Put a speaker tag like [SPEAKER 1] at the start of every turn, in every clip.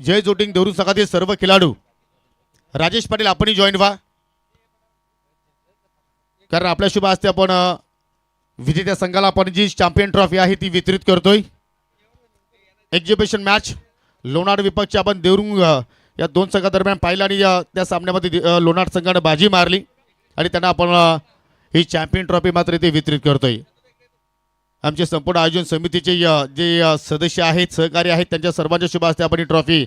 [SPEAKER 1] जय jotting देवरू संघातील सर्व खेळाडू राजेश पाटील आपणही जॉईन व्हा, कारण आपल्या शुभ हस्ते आपण विजेत्या संघाला आपण जी चॅम्पियन ट्रॉफी आहे ती वितरित करतोय। एक्झिबिशन मॅच लोणार विपक्ष आपण देवरुंग या दोन संघादरम्यान पाहिला आणि त्या सामन्यामध्ये लोणार संघाने बाजी मारली आणि त्यांना आपण ही चॅम्पियन ट्रॉफी मात्र इथे वितरित करतोय। आमचे संपूर्ण आयोजन समितीचे जे सदस्य आहेत, सहकारी आहेत, त्यांच्या सर्वांच्या शुभ हस्ते आपण ही ट्रॉफी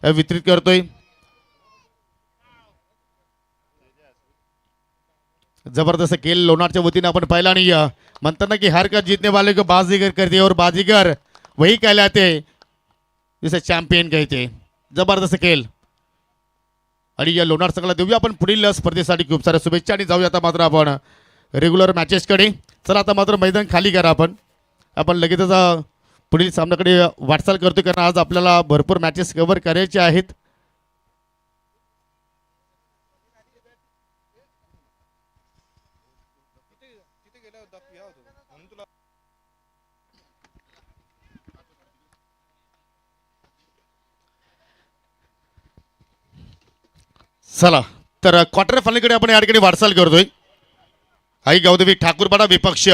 [SPEAKER 1] वितरित करतोय। जबरदस्त खेल लोनारच्या वतीने आपण पाहिला आणि म्हणतात ना की हार कर जीतने वाले को बाजीगर करते और बाजीगर वही कहलाते जिसे चॅम्पियन कहते। जबरदस्त खेल आणि या लोणार संघाला देऊया आपण पुढील स्पर्धेसाठी खूप साऱ्या शुभेच्छा आणि जाऊया आता मात्र आपण रेग्युलर मॅचेसकडे। चला आता मात्र मैदान खाली करा, आपण लगेचच पुढील सामन्याकडे वाटचाल करतो, कारण आज आपल्याला भरपूर मॅचेस कव्हर करायचे आहेत। चला तर क्वार्टर फायनलकडे आपण या ठिकाणी वाटचाल करतोय। आई गावदेवी ठाकूरपाडा विपक्ष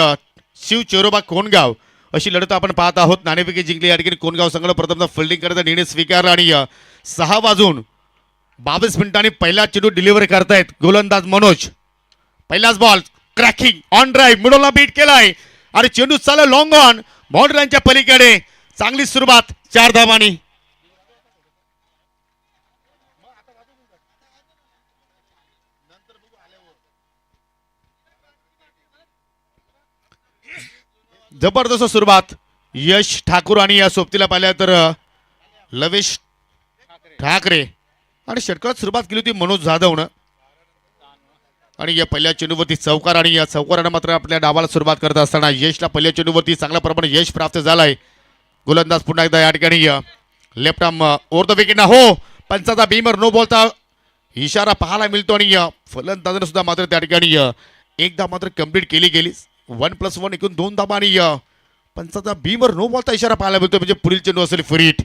[SPEAKER 1] शिव चेरोबा कोणगाव अशी लढत आपण पाहत आहोत। नाणेफेकी जिंकली या ठिकाणी कोणगाव संघाने प्रथमतः फिल्डिंग करता निर्णय स्वीकारला आणि 6 वाजून 22 मिनिटांनी पहिला चेंडू डिलिव्हरी करतायत गोलंदाज मनोज। पहिलाच बॉल क्रॅकिंग ऑन ड्राईव्ह मिडलला बीट केलाय आणि चेंडू चालला लॉंग ऑन बाउंड्रीच्या पलीकडे। चांगली सुरुवात 4 धावांनी। जबरदस्त सुरुवात यश ठाकूर आणि या सोबतीला पाहिल्या तर लवेश ठाकरे आणि षटकात सुरुवात केली होती मनोज जाधवनं आणि या पहिल्या चेंडूवरती चौकार आणि या चौकारानं मात्र आपल्या डावाला सुरुवात करत असताना यशला पहिल्या चेंडूवरती चांगल्या प्रमाणे यश प्राप्त झालाय। गोलंदाज पुन्हा एकदा या ठिकाणी left arm over the wicket हो, पंचाचा बीमर नो बोलता इशारा पाहायला मिळतो आणि फलंदाजाने सुद्धा मात्र त्या ठिकाणी एकदा मात्र कंप्लीट केली गेली। 1+1 एकूण 2 धाबा आणि पंचाचा बीमर नो बोलता इशारा पाहायला मिळतो, म्हणजे पुढील चेंडू असेल फ्रीट।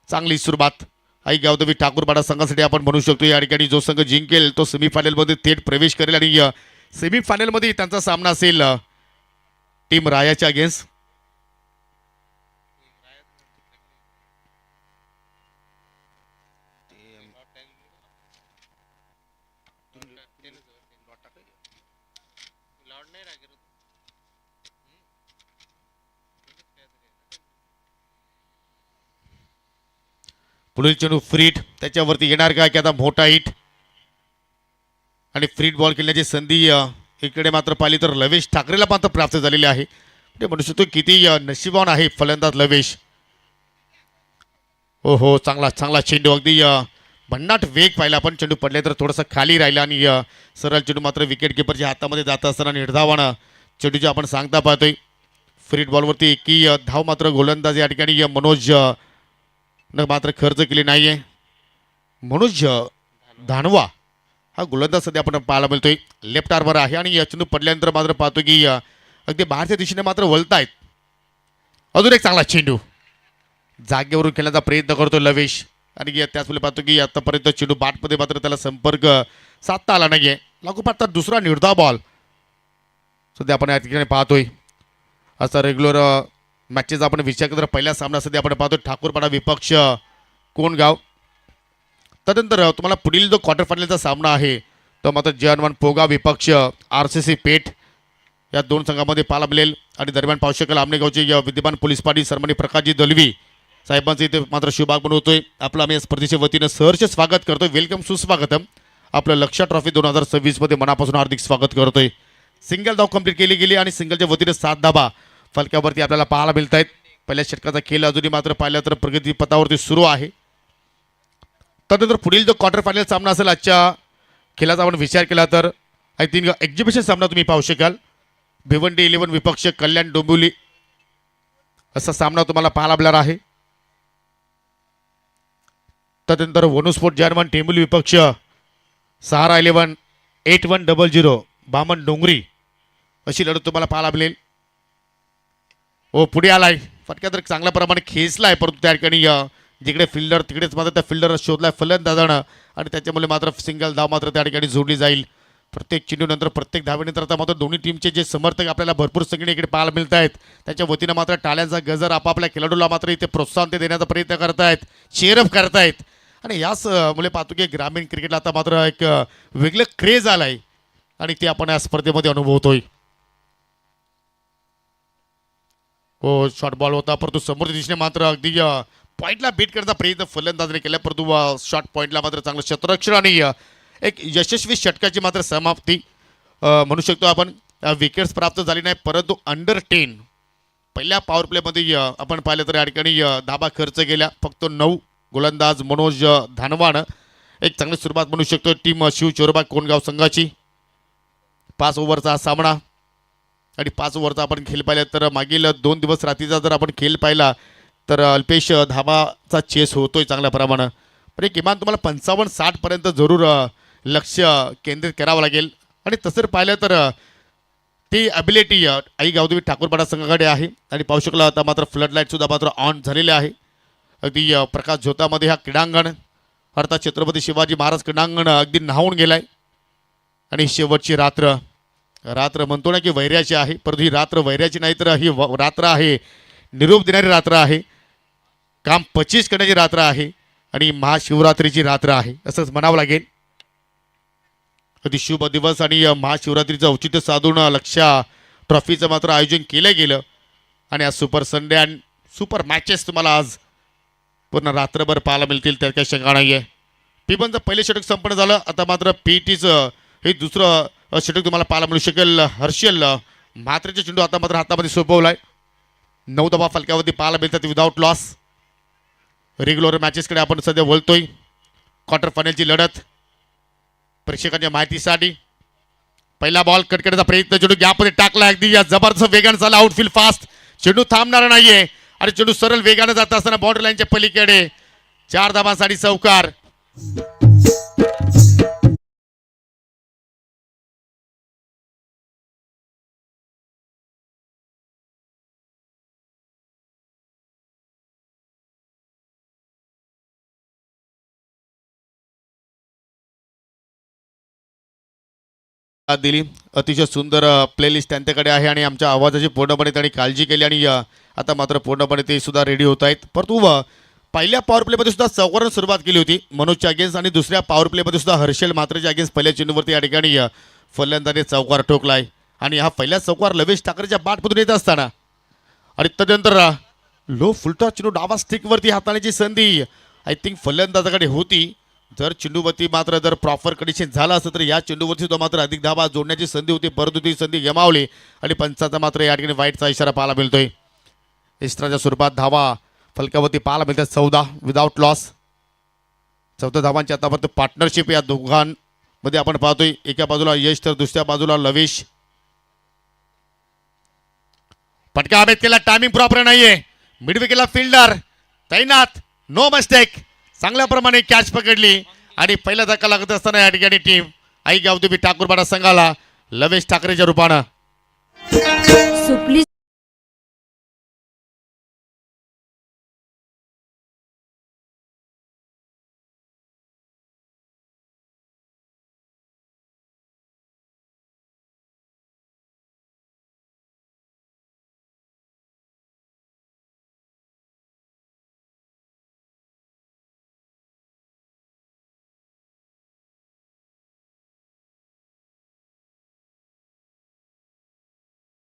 [SPEAKER 1] चांगली सुरुवात आई गावदेवी ठाकूरपाडा संघासाठी आपण म्हणू शकतो। या ठिकाणी जो संघ जिंकेल तो सेमीफायनल मध्ये थेट प्रवेश करेल आणि सेमीफायनल मध्ये त्यांचा सामना असेल टीम रायाच्या अगेन्स्ट। पुढील चेंडू फ्रीट त्याच्यावरती येणार का की आता मोठा हिट आणि फ्रीट बॉल खेळण्याची संधी इकडे मात्र पाहिली तर लवेश ठाकरेला मात्र प्राप्त झालेली आहे। ते म्हणू शकतो किती नशिबान आहे फलंदाज लवेश। हो चांगला चांगला चेंडू अगदी भन्नाट वेग पाहिला आपण। चेंडू पडले तर थोडासा खाली राहिला आणि सरळ चेंडू मात्र विकेट किपरच्या हातामध्ये जात असताना निर्धावानं चेंडूचे आपण सांगता पाहतोय। फ्रीट बॉलवरती की धाव मात्र गोलंदाज या ठिकाणी मनोज न मात्र खर्च केली नाहीये। मनोज धानवा हा गोलंदाज सध्या आपण पाहायला मिळतोय। लेफ्ट आर्मर आहे आणि या चेंडू पडल्यानंतर मात्र पाहतो की अगदी बाहेरच्या दिशेने मात्र वळतायत। अजून एक चांगला चेंडू जागेवरून खेळण्याचा प्रयत्न करतो लवेश आणि त्याचवेळी पाहतो की आतापर्यंत चेंडू बॅटमध्ये मात्र त्याला संपर्क साधता आला नाहीये। लागोपाठ तर दुसरा निर्धाव बॉल सध्या आपण या ठिकाणी पाहतोय। असा रेग्युलर मॅचेस आपण विचार केला तर पहिल्या सामना सध्या आपण पाहतो ठाकूरपाडा विपक्ष कोणगाव। त्यानंतर तुम्हाला पुढील जो क्वार्टर फायनलचा सामना आहे तो मात्र जयनवान पोगा विपक्ष RCC पेठ या दोन संघामध्ये पाहायला मिळेल आणि दरम्यान पाहू शकाल आमनेगावचे विद्यमान पोलीस पाटील सन्माननीय प्रकाशजी दलवी साहेबांचे इथे मात्र शुभागमन होतोय। आपलं आम्ही या स्पर्धेच्या वतीनं सहर्ष स्वागत करतोय। वेलकम सुस्वागतम। आपलं लक्ष्य ट्रॉफी 2026 मध्ये मनापासून हार्दिक स्वागत करतोय। सिंगल धाव कंप्लीट केली गेली आणि सिंगलच्या वतीने 7 धाबा फलकावरती आपल्याला पाहायला मिळत आहेत। पहिल्या षटकाचा खेळ अजूनही मात्र पाहिलं तर प्रगती पथावरती सुरू आहे। त्यानंतर पुढील जो क्वार्टर फायनल सामना असेल आजच्या खेळाचा आपण विचार केला तर आय थिंक एक्झिबिशन सामना तुम्ही पाहू शकाल। भिवंडी 11 विपक्ष कल्याण डोंबिवली असा सामना तुम्हाला पाहायला मिळणार आहे। त्यानंतर वनुस्फोट जर्मन टेंबुली विपक्ष सहारा 11 8100 बामण डोंगरी अशी लढत तुम्हाला पाहायला मिळेल। पुढे आलाय फटका तर चांगल्या प्रमाणे खेचलाय, परंतु त्या ठिकाणी जिकडे फिल्डर तिकडेच मात्र त्या फिल्डर शोधलाय फलंदाजानं आणि त्याच्यामुळे मात्र सिंगल धाव मात्र त्या ठिकाणी जोडली जाईल. प्रत्येक चेंडूनंतर प्रत्येक धावेनंतर आता मात्र दोन्ही टीमचे जे समर्थक आपल्याला भरपूर संख्येने इकडे पाहायला मिळत आहेत त्याच्या वतीनं मात्र टाळ्यांचा गजर आपापल्या खेळाडूला मात्र इथे प्रोत्साहन ते देण्याचा प्रयत्न करतायत, चेअरअप करतायत. आणि याच मुळे पाहतो की ग्रामीण क्रिकेटला आता मात्र एक वेगळं क्रेज आलाय आणि ते आपण या स्पर्धेमध्ये अनुभवतोय. हो, शॉर्ट बॉल होता परंतु समोरच्या दिशेने मात्र अगदी पॉईंटला बीट करण्याचा प्रयत्न फलंदाजाने केला परंतु शॉर्ट पॉईंटला मात्र चांगलं क्षेत्ररक्षण आणि एक यशस्वी षटकाची मात्र समाप्ती म्हणू शकतो आपण. विकेट्स प्राप्त झाली नाही परंतु अंडर 10 पहिल्या पॉवर प्लेमध्ये आपण पाहिलं तर या ठिकाणी धाबा खर्च केल्या. फक्त 9 गोलंदाज मनोज धानवान एक चांगली सुरुवात म्हणू शकतो टीम शिव चोरबा कोणगाव संघाची. 5 ओव्हरचा सामना आणि 5 ओव्हरचा आपण खेळ पाहिला तर मागील 2 दिवस रात्रीचा जर आपण खेळ पाहिला तर अल्पेश धाबाचा चेस होतोय चांगल्या प्रमाणात. पण किमान तुम्हाला 55-60 पर्यंत जरूर लक्ष केंद्रित करावं लागेल आणि तसं पाहिलं तर ती ॲबिलिटी आई गावदेवी ठाकूरपाडा संघाकडे आहे. आणि पाहू शकला आता मात्र फ्लड लाईटसुद्धा मात्र ऑन झालेले आहे. अगदी प्रकाश झोतामध्ये हा क्रीडांगण अर्थात छत्रपती शिवाजी महाराज क्रीडांगण अगदी न्हावून गेलाय. आणि शेवटची रात्र रात्र म्हणतो ना की वैऱ्याची आहे परंतु ही रात्र वैऱ्याची नाही तर ही रात्र आहे निरोप देणारी रात्र आहे, काम 25 करण्याची रात्र आहे आणि महाशिवरात्रीची रात्र आहे असंच म्हणावं लागेल. अति शुभ दिवस आणि महाशिवरात्रीचं औचित्य साधून लक्ष्या ट्रॉफीचं मात्र आयोजन केलं गेलं आणि आज सुपर संडे आणि सुपर मॅचेस तुम्हाला आज पूर्ण रात्रभर पाहायला मिळतील त्यात काही शंका नाही आहे. P1चं पहिले षटक संपन्न झालं. आता मात्र P.T.चं हे दुसरं षटक तुम्हाला पाहायला मिळू शकेल. हर्षल म्हात्रेचा चेंडू आता मात्र हातामध्ये सोपवलाय. 9 धावा फलकावरती पाहायला मिळतात विदाऊट लॉस. रेग्युलर मॅचेसकडे आपण सध्या बोलतोय. क्वार्टर फायनलची लढत प्रेक्षकांच्या माहितीसाठी पहिला बॉल कट करण्याचा प्रयत्न चेंडू गॅपमध्ये टाकला अगदी या जबरदस्त वेगाने झाला. आउटफील्ड फास्ट चेंडू थांबणार नाहीये आणि चेंडू सरळ वेगाने जात असताना बाउंड्री लाईनच्या पलीकडे 4 धावांसाठी चौकार. दिली अतिशय सुंदर प्लेलिस्ट त्यांच्याकडे आहे आणि आमच्या आवाजाची पूर्णपणे त्यांनी काळजी केली आणि आता मात्र पूर्णपणे ते सुद्धा रेडी होत आहेत. परंतु पहिल्या पॉवर प्लेमध्ये सुद्धा चौकारानं सुरुवात केली होती मनोजच्या अगेन्स्ट आणि दुसऱ्या पॉवर प्लेमध्ये सुद्धा हर्षल मात्रेच्या अगेन्स्ट पहिल्या चेंडूवरती या ठिकाणी फलंदाजाने चौकार ठोकलाय आणि हा पहिला चौकार लवेश ठाकरेच्या बाटमधून येत असताना आणि त्यानंतर लो फुलटा चेंडू डावा स्टिकवरती हाताळण्याची संधी आय थिंक फलंदाजाकडे होती. जर चेंडूवरती मात्र जर प्रॉपर कंडिशन झालं असतं तर या चेंडूवरती सुद्धा मात्र अधिक धावा जोडण्याची संधी होती परंतु ती संधी गमावली आणि पंचाचा मात्र या ठिकाणी वाईटचा इशारा पाहायला मिळतोय. इस्त्राच्या स्वरूपात धावा फलकावरती पाहायला मिळतात 14 विदाऊट लॉस. 14 धावांची आतापर्यंत पार्टनरशिप या दोघांमध्ये आपण पाहतोय. एका बाजूला यश तर दुसऱ्या बाजूला लवेश. फटका हवेत केला, टायमिंग प्रॉपर नाहीये. मिडविकेटला फिल्डर तैनात, नो मिस्टेक. चांगल्या प्रमाणे कॅच पकडली आणि पहिला धक्का लागत असताना या ठिकाणी टीम आई गावदेवी ठाकूरपाडा संघाला लवेश ठाकरेच्या रूपानं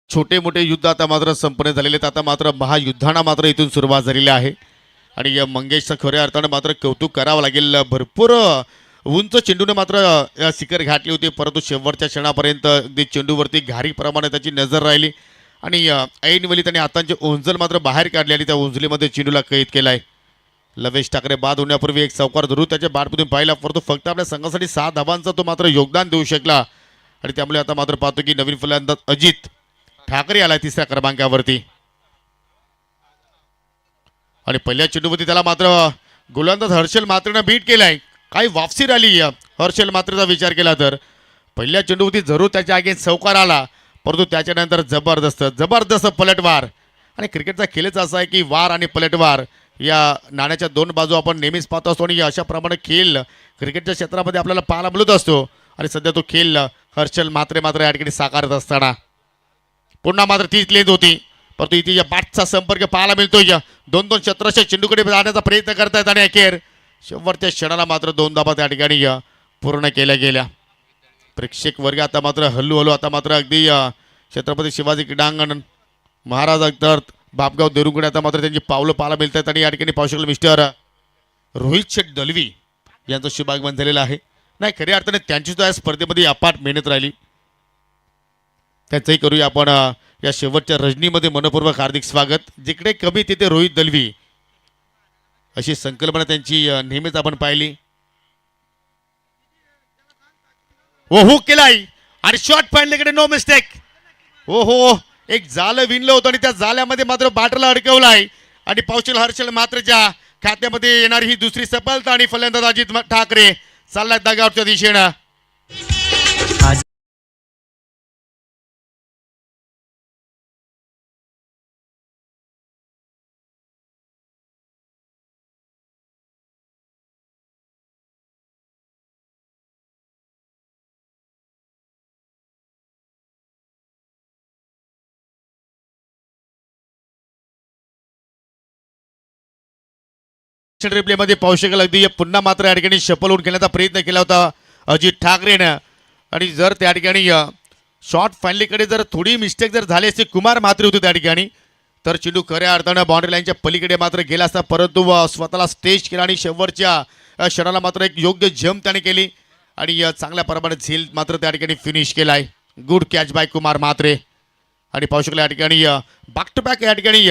[SPEAKER 1] छोटे मोठे युद्ध आता मात्र संपन्न झालेले आहेत. आता मात्र महायुद्धांना मात्र इथून सुरुवात झालेली आहे आणि या मंगेशचं खऱ्या अर्थानं मात्र कौतुक करावं लागेल. भरपूर उंच चेंडूने मात्र शिखर घातली होती परंतु शेवटच्या क्षणापर्यंत अगदी चेंडूवरती घारीप्रमाणे त्याची नजर राहिली आणि ऐनवेळी त्यांनी हातांची ओंजल मात्र बाहेर काढली आणि त्या ओंजलीमध्ये चेंडूला कैद केलाय. लवेश ठाकरे बाद होण्यापूर्वी एक चौकार जरूर त्याच्या बॅटमधून पाहिला परंतु फक्त आपल्या संघासाठी 6 धावांचा तो मात्र योगदान देऊ शकला आणि त्यामुळे आता मात्र पाहतो की नवीन फलंदाज अजित ठाकरे आलाय 3ऱ्या क्रमांकावरती आणि पहिल्या चेंडूवरती त्याला मात्र गोलंदाज हर्षल मात्रेनं बीट केलाय. काही वापसी राहिली हर्षल मात्रेचा विचार केला तर पहिल्या चेंडूवरती जरूर त्याच्या अगेन्स्ट चौकार आला परंतु त्याच्यानंतर जबरदस्त पलटवार आणि क्रिकेटचा खेळच असा आहे की वार आणि पलटवार या नाण्याच्या दोन बाजू आपण नेहमीच पाहत असतो आणि अशाप्रमाणे खेळ क्रिकेटच्या क्षेत्रामध्ये आपल्याला पाहायला मिळत असतो आणि सध्या तो खेळ हर्षल म्हात्रे मात्र या ठिकाणी साकारत असताना पुन्हा मात्र तीच लेंथ होती, परंतु इथे या बॅटचा संपर्क पाहायला मिळतोय. दोन दोन चतुरशे चेंडूकडे जाण्याचा प्रयत्न करतायत आणि अखेर शेवटच्या क्षणाला मात्र दोन धाबा त्या ठिकाणी पूर्ण केल्या गेल्या. प्रेक्षक वर्ग आता मात्र हळूहळू आता मात्र अगदी छत्रपती शिवाजी क्रीडांगण महाराज अख्तर बापगाव देरुंगडे आता मात्र त्यांची पावलं पाहायला मिळत आहेत आणि या ठिकाणी पाहू शकलो मिस्टर रोहित शेठ दलवी यांचं शुभागमन झालेलं आहे. नाही खऱ्या अर्थाने त्यांची सुद्धा या स्पर्धेमध्ये अपाट मेहनत राहिली. त्याचंही करूया आपण या शेवटच्या रजनीमध्ये मनपूर्वक हार्दिक स्वागत. जिकडे कमी तिथे रोहित दलवी अशी संकल्पना त्यांची नेहमीच आपण पाहिली. हो हो केलाय आणि शॉट पाहिल्याकडे नो मिस्टेक. हो हो एक जालं विणलं होतं आणि त्या जाल्यामध्ये मात्र बॅटरला अडकवलाय आणि पावशील हर्षल मात्रच्या खात्यामध्ये येणारी ही दुसरी सफलता आणि फलंदाज अजित ठाकरे चाललाय दगावरच्या दिशेनं. रिप्लेमध्ये पाहू शकेल अगदी पुन्हा मात्र या ठिकाणी शपल होऊन खेळण्याचा प्रयत्न केला होता अजित ठाकरेनं आणि जर त्या ठिकाणी शॉट फायनलीकडे जर थोडी मिस्टेक जर झाली असती कुमार म्हात्रे होते त्या ठिकाणी तर चेंडू खऱ्या अर्थानं बाउंड्री लाईनच्या पलीकडे मात्र गेला असता, परंतु स्वतःला स्टेज केला आणि शेवटच्या क्षणाला मात्र एक योग्य जम्प त्याने केली आणि चांगल्या प्रमाणात झेल मात्र त्या ठिकाणी फिनिश केलाय. Good catch by Kumar Mhatre आणि पाहू शकले या ठिकाणी बॅक टू बॅक या ठिकाणी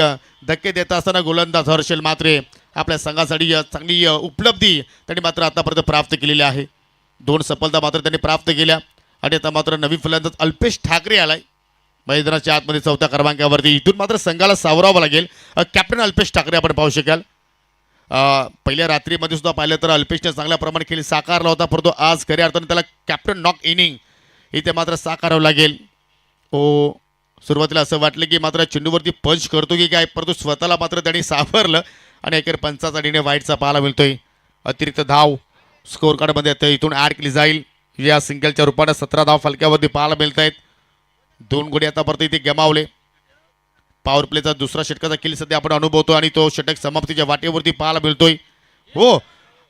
[SPEAKER 1] धक्के देत असताना गोलंदाज हर्षल म्हात्रे आपल्या संघासाठी चांगली उपलब्धी त्यांनी मात्र आतापर्यंत प्राप्त केलेली आहे. दोन सफलता मात्र त्यांनी प्राप्त केल्या आणि आता मात्र नवीन फलंदाज अल्पेश ठाकरे आलाय मैदानाच्या आतमध्ये चौथ्या क्रमांकावरती. इथून मात्र संघाला सावरावं लागेल. कॅप्टन अल्पेश ठाकरे आपण पाहू शकाल. पहिल्या रात्रीमध्ये सुद्धा पाहिलं तर अल्पेशने चांगल्या प्रमाणे खेळ साकारला होता, परंतु आज खऱ्या अर्थाने त्याला कॅप्टन नॉक इनिंग इथे मात्र साकारावं लागेल. ओ सुरुवातीला असं वाटलं की मात्र चेंडूवरती पंच करतो की काय, परंतु स्वतःला मात्र त्यांनी सावरलं आणि अखेर पंचाचा निर्णय वाईटचा पाहायला मिळतोय. अतिरिक्त धाव स्कोर कार्डमध्ये इथून ॲड केली जाईल. या सिंगलच्या रूपाने 17 धाव फलक्यावरती पाहायला मिळत आहेत. 2 गडी आतापर्यंत इथे गमावले. पॉवर प्लेचा दुसरा षटकाचा किल सध्या आपण अनुभवतो आणि तो षटक समाप्तीच्या वाटेवरती पाहायला मिळतोय. हो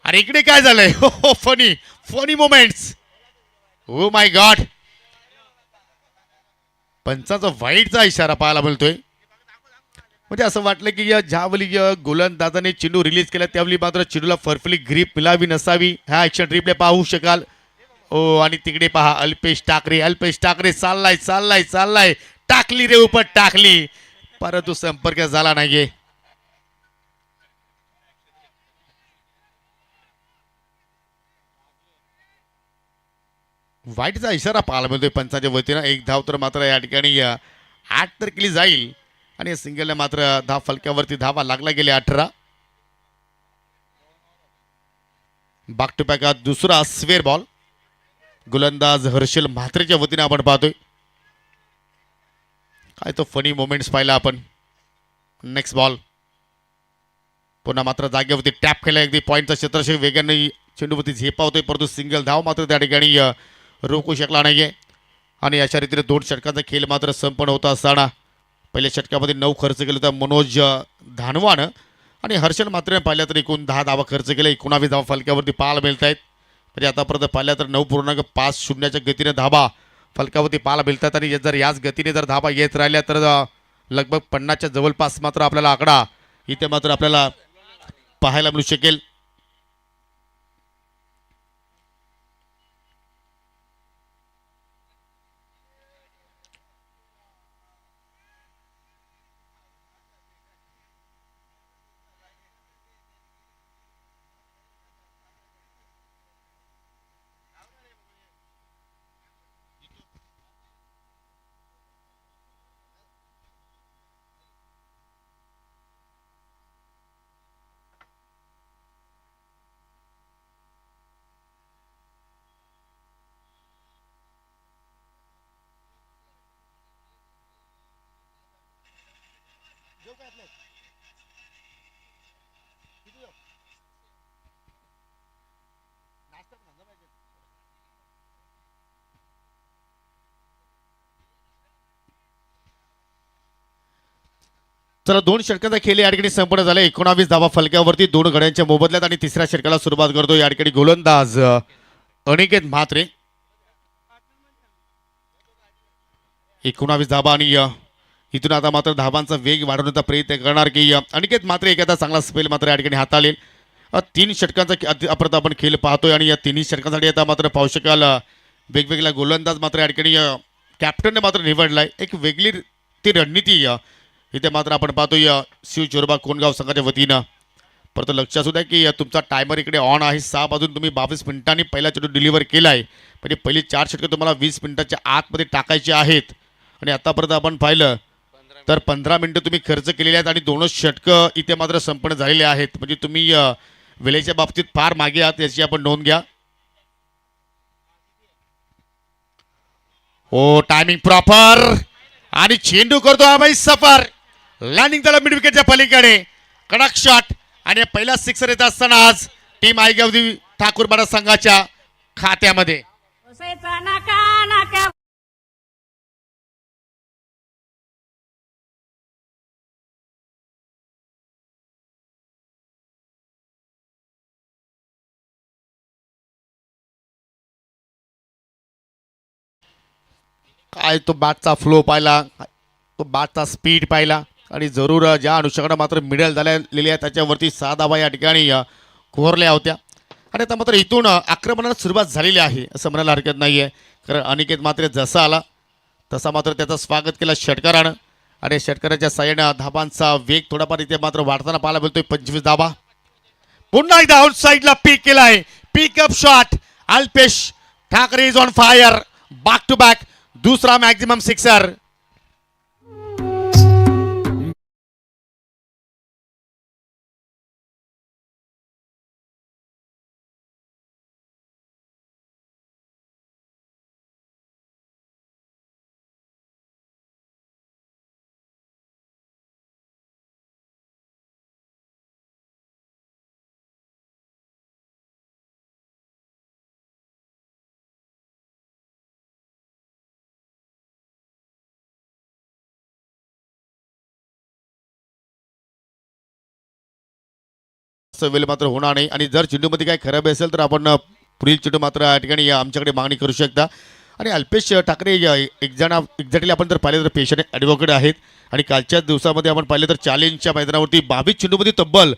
[SPEAKER 1] अरे इकडे काय झालंय, हो हो funny funny moments. Oh my God, पंचाचा वाईटचा इशारा पाहायला मिळतोय. म्हणजे असं वाटलं की ज्यावेळी गोलंदाजाने चेंडू रिलीज केला त्यावेळी मात्र चेंडूला फरफली ग्रीप मिळावी नसावी. हा ॲक्शन रिप्ले पाहू शकाल. ओ आणि तिकडे पहा अल्पेश ठाकरे, अल्पेश ठाकरे चाललाय चाललाय चाललाय, टाकली रे उपट टाकली, परंतु संपर्क झाला नाहीये. वाईटचा इशारा पाहायला मिळतोय पंचाच्या वतीनं. एक धाव तर मात्र या ठिकाणी 8 तर केली जाईल आणि सिंगलने मात्र धाव फलक्यावरती धावा लागला गेले 18. बॅक टू बॅक दुसरा स्वेअर बॉल गोलंदाज हर्षल म्हात्रेच्या वतीने आपण पाहतोय. काय तो फनी मोमेंट्स पाहिला आपण. नेक्स्ट बॉल पुन्हा मात्र जागेवरती टॅप केला, अगदी पॉईंटचा क्षेत्रशः वेगाने चेंडूवरती झेपावतोय, परंतु सिंगल धाव मात्र त्या ठिकाणी रोखू शकला नाहीये. आणि अशा रीतीने 2 षटकांचा खेळ मात्र संपन्न होता असताना पहिल्या षटकामध्ये 9 खर्च केला होता मनोज धानवानं आणि हर्षल मात्र पाहिल्या तर एकूण 10 धावा खर्च केल्या. 19 धावा फलक्यावरती पाहायला मिळत आहेत. म्हणजे आतापर्यंत पाहिल्या तर 9.50च्या गतीने धाबा फलकावरती पाहायला मिळतात आणि जर याच गतीने जर धाबा येत राहिल्या तर लगभग 50च्या जवळपास मात्र आपल्याला आकडा इथे मात्र आपल्याला पाहायला मिळू शकेल. चला 2 षटकांचा खेळ या ठिकाणी संपन्न झाला. 19 धावा फलक्यावरती 2 गड्यांच्या मोबदल्यात आणि तिसऱ्या षटकाला सुरुवात करतो या ठिकाणी गोलंदाज अनिकेत म्हात्रे. 19 धाबा आणि इथून आता मात्र धाबांचा वेग वाढवण्याचा प्रयत्न करणार की अनिकेत मात्र एखादा चांगला स्पेल मात्र या ठिकाणी हाताळेल. 3 षटकांचा परत आपण खेळ पाहतोय आणि या तिन्ही षटकांसाठी आता मात्र पाहू शकाल वेगवेगळ्या गोलंदाज मात्र या ठिकाणी कॅप्टनने मात्र निवडलाय. एक वेगळी ती रणनीती इथे मात्र आपण पाहतोय शिव चोरबा कोणगाव संघाच्या वतीनं. परंतु लक्ष असू द्या की तुमचा टायमर इकडे ऑन आहे. 6 बाजून तुम्ही 22 मिनिटांनी पहिला चेंडू डिलिव्हर केलाय. म्हणजे पहिली 4 षटकं तुम्हाला 20 मिनिटाच्या आतमध्ये टाकायची आहेत. आणि आतापर्यंत आपण पाहिलं तर 15 मिनिटं तुम्ही खर्च केलेले आहेत आणि 2 षटकं इथे मात्र संपन्न झालेले आहेत. म्हणजे तुम्ही वेळेच्या बाबतीत फार मागे आहात याची आपण नोंद घ्या. हो टायमिंग प्रॉपर आणि चेंडू करतो अभय सफर. लँडिंग त्याला मिड विकेटच्या पलीकडे कडक शॉट आणि पहिला सिक्सर येत असताना आज टीम आयगावदी ठाकूरपाडा संघाच्या खात्यामध्ये. काय तो बॅटचा फ्लो पाहिला, तो बॅटचा स्पीड पाहिला आणि जरूर ज्या अनुषंगाने मात्र मिडल झालेली आहे त्याच्यावरती 6 धावा या ठिकाणी कोरल्या होत्या. आणि आता मात्र इथून आक्रमणाला सुरुवात झालेली आहे असं म्हणायला हरकत नाही आहे. कारण अनिकेत मात्र जसा आला तसा मात्र त्याचं स्वागत केलं षटकारानं आणि षटकाराच्या साह्यानं धाबांचा वेग थोडाफार इथे मात्र वाढताना पाहायला मिळतोय. 25 धाबा पुन्हा एकदा आउट साईडला पीक केलाय. Pickup shot Alpesh Thakre is on fire. Back to back दूसरा मॅक्झिमम सिक्सर. वेळ मात्र होणार नाही आणि जर चेंडूमध्ये काही खराब असेल तर आपण पुढील चेंडू मात्र या ठिकाणी आमच्याकडे मागणी करू शकता. आणि अल्पेश ठाकरे एक्झॅक्टली आपण जर पाहिले तर पेशंट ॲडव्होकेट आहेत आणि कालच्या दिवसामध्ये आपण पाहिले तर चॅलेंजच्या मैदानावरती 22 चेंडूमध्ये तब्बल